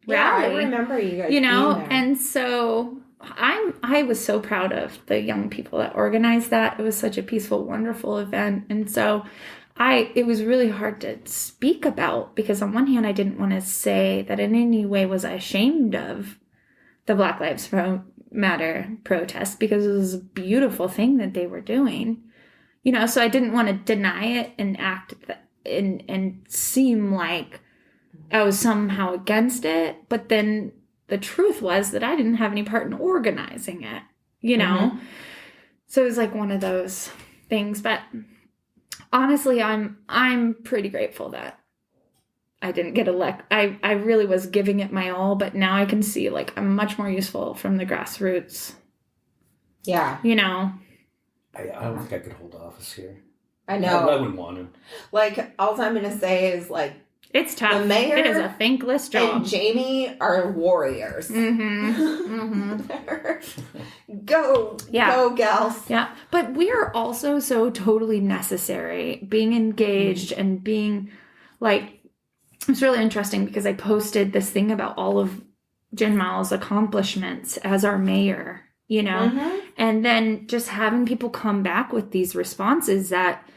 I remember you guys. And so I was so proud of the young people that organized that. It was such a peaceful, wonderful event, and so it was really hard to speak about, because on one hand I didn't want to say that in any way was I ashamed of the Black Lives Matter protest, because it was a beautiful thing that they were doing, so I didn't want to deny it and act and seem like I was somehow against it. But then the truth was that I didn't have any part in organizing it, Mm-hmm. So it was like one of those things. But honestly, I'm pretty grateful that I didn't get elected. I really was giving it my all, but now I can see like I'm much more useful from the grassroots. Yeah. I don't think I could hold office here. I know. I wouldn't want to. Like, all I'm going to say is, like, it's tough. The mayor it is a thankless job. And Jamie are warriors. Mm-hmm. Go, gals. Yeah, but we are also so totally necessary. Being engaged and being, like, it's really interesting because I posted this thing about all of Jen Miles' accomplishments as our mayor, Mm-hmm. and then just having people come back with these responses that,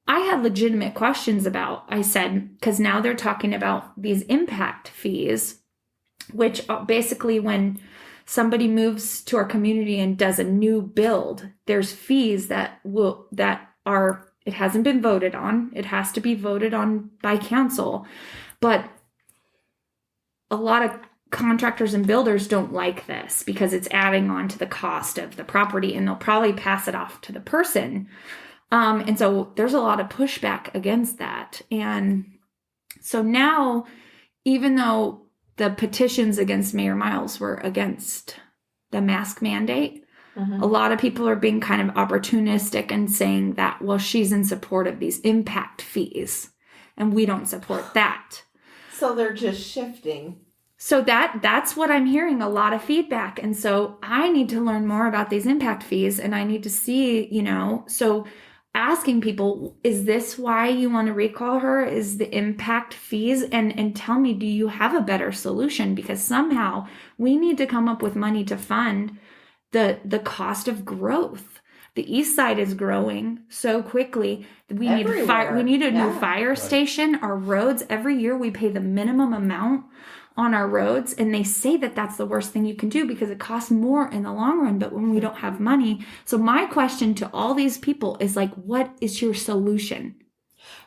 I had legitimate questions about. I said, because now they're talking about these impact fees, which basically when somebody moves to our community and does a new build, there's fees that it hasn't been voted on. It has to be voted on by council. But a lot of contractors and builders don't like this because it's adding on to the cost of the property, and they'll probably pass it off to the person. And so there's a lot of pushback against that. And so now, even though the petitions against Mayor Miles were against the mask mandate, Mm-hmm. a lot of people are being kind of opportunistic and saying that, well, she's in support of these impact fees, and we don't support that. So they're just shifting. So that's what I'm hearing, a lot of feedback. And so I need to learn more about these impact fees, and I need to see, so asking people, is this why you want to recall her? Is the impact fees? And tell me, do you have a better solution? Because somehow we need to come up with money to fund the cost of growth. The east side is growing so quickly. We need a new fire station. Our roads, every year we pay the minimum amount on our roads, and they say that that's the worst thing you can do because it costs more in the long run, but when we don't have money. So my question to all these people is like, what is your solution?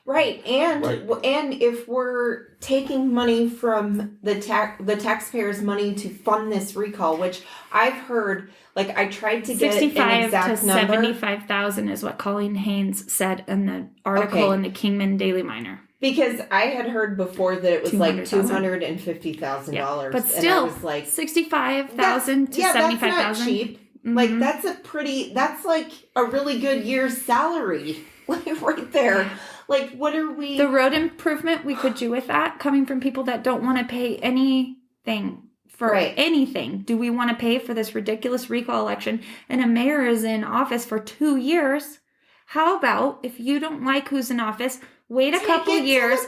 Right. And if we're taking money from the taxpayers' money to fund this recall, which I've heard, like, I tried to get an exact to number. 75,000 is what Colleen Haynes said in the article in the Kingman Daily Miner. Because I had heard before that it was like $250,000. $250,000. But still, and I was like, 65,000 to 75,000. That's not cheap. Mm-hmm. Like, that's like a really good year's salary, like, right there. Like, what are we... The road improvement we could do with that, coming from people that don't want to pay anything for anything. Do we want to pay for this ridiculous recall election? And a mayor is in office for 2 years. How about, if you don't like who's in office, wait a couple years,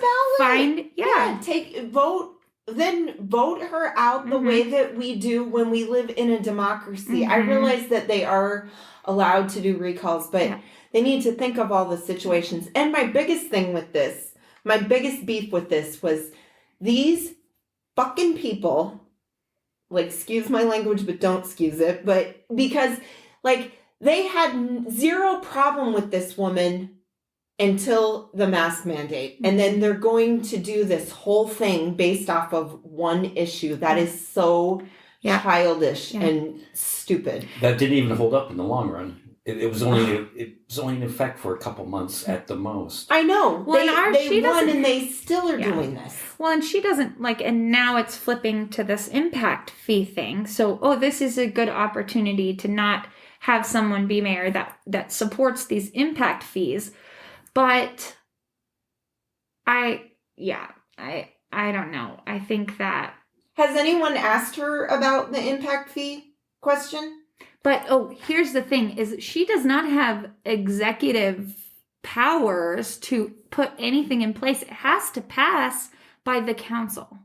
vote her out the way that we do when we live in a democracy. I realize that they are allowed to do recalls, but they need to think of all the situations. And my biggest beef with this was these fucking people, like, excuse my language, but don't excuse it, but because, like, they had zero problem with this woman until the mask mandate. And then they're going to do this whole thing based off of one issue. That is so childish and stupid. That didn't even hold up in the long run. It was only in effect for a couple months at the most. I know. Well, they won and they still are doing this. Well, and she doesn't and now it's flipping to this impact fee thing. So, this is a good opportunity to not have someone be mayor that supports these impact fees. But I don't know. I think that. Has anyone asked her about the impact fee question? But, here's the thing, is she does not have executive powers to put anything in place. It has to pass by the council.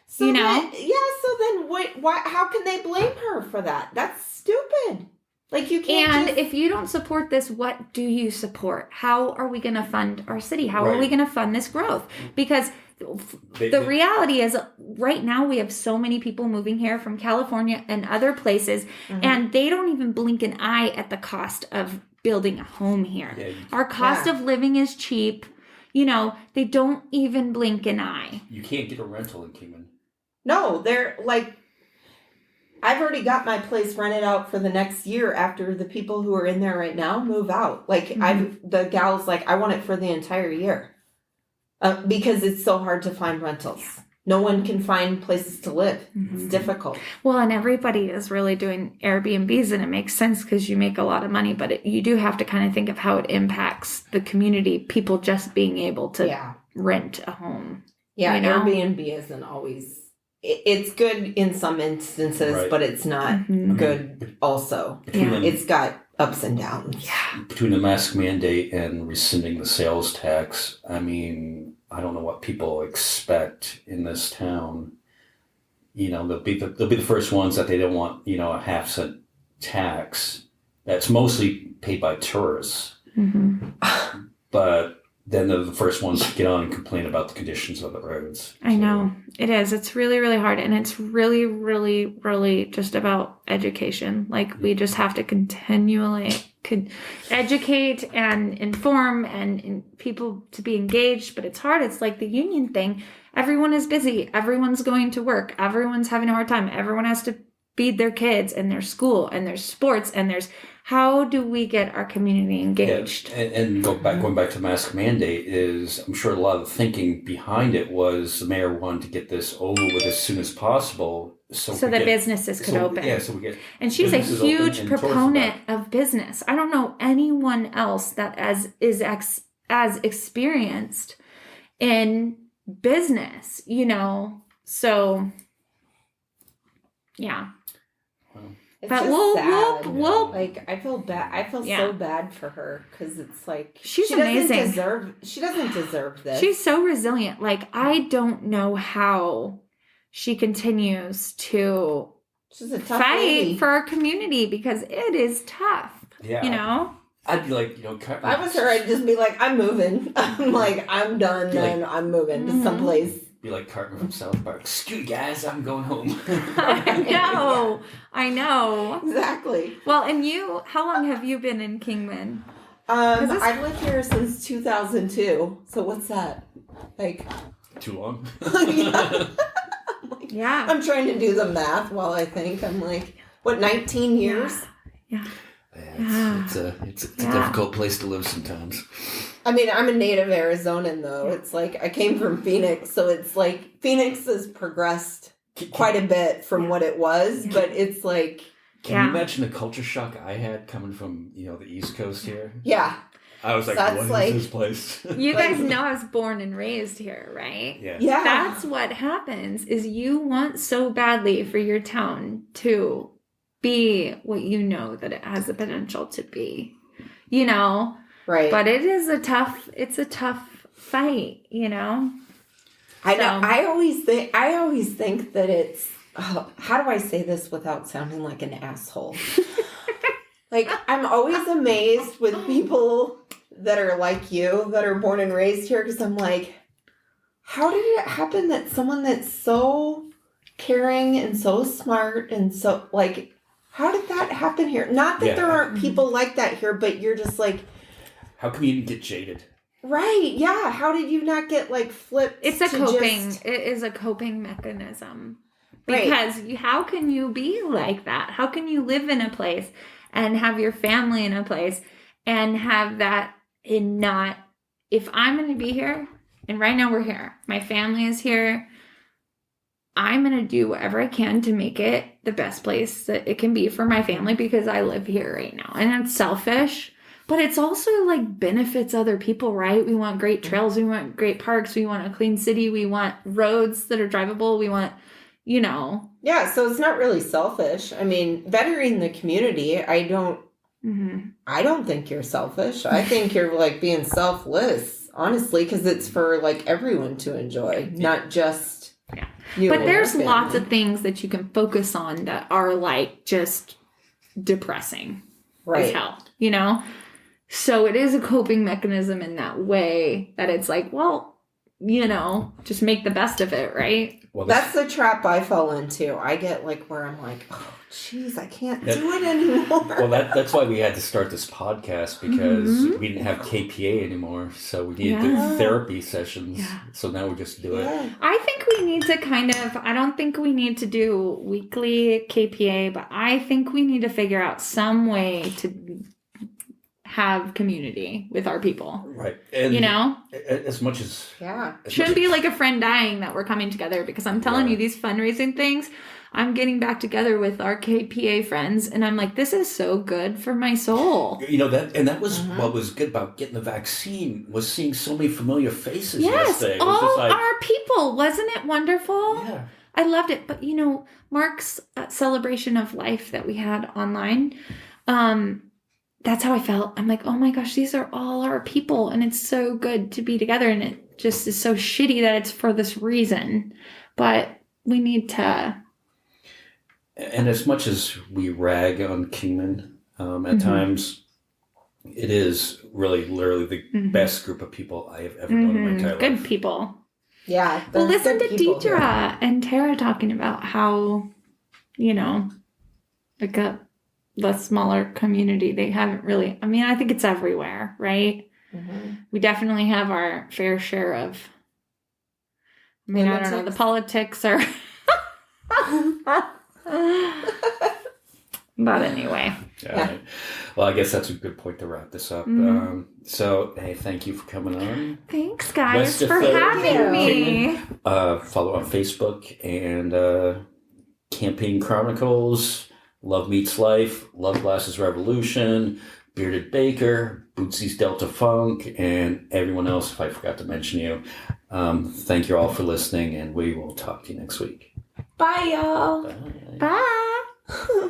So so then why, how can they blame her for that? That's stupid. Like, you can't if you don't support this, what do you support? How are we going to fund our city? How are we going to fund this growth? Because the reality is, right now we have so many people moving here from California and other places, and they don't even blink an eye at the cost of building a home here. Yeah, our cost of living is cheap. They don't even blink an eye. You can't get a rental in Kingman. No, they're like, I've already got my place rented out for the next year after the people who are in there right now move out. Like, the gal's like, I want it for the entire year. Because it's so hard to find rentals. Yeah. No one can find places to live. It's difficult. Well, and everybody is really doing Airbnbs, and it makes sense because you make a lot of money, but you do have to kind of think of how it impacts the community, people just being able to rent a home. Yeah, Airbnb isn't always... It's good in some instances, but it's not good also. It's got ups and downs. Yeah. Between the mask mandate and rescinding the sales tax, I mean, I don't know what people expect in this town. They'll be the first ones that they don't want, a half-cent tax. That's mostly paid by tourists. But then they're the first ones to get on and complain about the conditions of the roads. I know. It is. It's really, really hard. And it's really, really, really just about education. Like, we just have to continually educate and inform and people to be engaged. But it's hard. It's like the union thing. Everyone is busy. Everyone's going to work. Everyone's having a hard time. Everyone has to feed their kids and their school and their sports and there's... How do we get our community engaged? Yeah, and going back to mask mandate is, I'm sure a lot of the thinking behind it was the mayor wanted to get this over with as soon as possible, so that businesses could open. Yeah, so we get. And she's a huge proponent of business. I don't know anyone else that is as experienced in business. So yeah. It's but we'll like, I feel bad. I feel so bad for her because it's like she's amazing. She doesn't deserve this. She's so resilient. Like, I don't know how she continues to fight for our community because it is tough. Yeah, I'd be like, if I was her, I'd just be like, I'm moving. I'm like, I'm done, and I'm moving to someplace. Be like Cartman from South Park. Excuse me, guys, I'm going home. I know. Exactly. Well, and how long have you been in Kingman? I've lived here since 2002. So what's that? Like, too long? Yeah. I'm trying to do the math while I think. I'm like, what, 19 years? Yeah. It's a difficult place to live sometimes. I mean, I'm a native Arizonan, though. It's like, I came from Phoenix, so it's like, Phoenix has progressed quite a bit from what it was, but it's like... Can you imagine the culture shock I had coming from, the East Coast here? Yeah. I was like, what is this place? You guys know I was born and raised here, right? Yeah. That's what happens, is you want so badly for your town to be what you know that it has the potential to be, Right. But it's a tough fight, I know. I always think that it's, how do I say this without sounding like an asshole? Like, I'm always amazed with people that are like you, that are born and raised here, because I'm like, how did it happen that someone that's so caring and so smart and so, like, how did that happen here? Not that there aren't people like that here, but you're just like... How come you didn't get jaded? Right, yeah. How did you not get, like, flipped? It's a coping. It is a coping mechanism. Because how can you be like that? How can you live in a place and have your family in a place and have that in not, if I'm going to be here, and right now we're here, my family is here, I'm going to do whatever I can to make it the best place that it can be for my family because I live here right now. And it's selfish, but it's also like benefits other people, right? We want great trails. We want great parks. We want a clean city. We want roads that are drivable. We want, you know. Yeah, so it's not really selfish. I mean, bettering the community, I don't think you're selfish. I think you're like being selfless, honestly, because it's for like everyone to enjoy, not just you. But there's lots of things that you can focus on that are like just depressing as hell, you know? So it is a coping mechanism in that way that it's like, well, you know, just make the best of it, right? Well, that's the trap I fall into. I get like where I'm like, oh, geez, I can't do it anymore. Well, that's why we had to start this podcast because we didn't have KPA anymore. So we needed to do therapy sessions. Yeah. So now we just do it. I think we need to I don't think we need to do weekly KPA, but I think we need to figure out some way to have community with our people. Right. And you know? As much as... Shouldn't be like a friend dying that we're coming together because I'm telling you, these fundraising things, I'm getting back together with our KPA friends and I'm like, this is so good for my soul. You know, that was what was good about getting the vaccine was seeing so many familiar faces yesterday. Yes, all our people. Wasn't it wonderful? Yeah. I loved it. But, you know, Mark's celebration of life that we had online, that's how I felt. I'm like, oh my gosh, these are all our people. And it's so good to be together. And it just is so shitty that it's for this reason. But we need to. And as much as we rag on Kingman at times, it is really literally the best group of people I have ever known in my entire life. Good people. Yeah. Well, listen to Deedra and Tara talking about how, you know, like the smaller community, they haven't really, I mean, I think it's everywhere, right? We definitely have our fair share of, I mean, I don't know, the politics are, but anyway. Yeah. Well, I guess that's a good point to wrap this up. So, hey, thank you for coming on. Thanks, guys, for having me. Follow on Facebook and Campaign Chronicles, Love Meets Life, Love Glasses Revolution, Bearded Baker, Bootsy's Delta Funk, and everyone else, if I forgot to mention you. Thank you all for listening, and we will talk to you next week. Bye, y'all. Bye. Bye.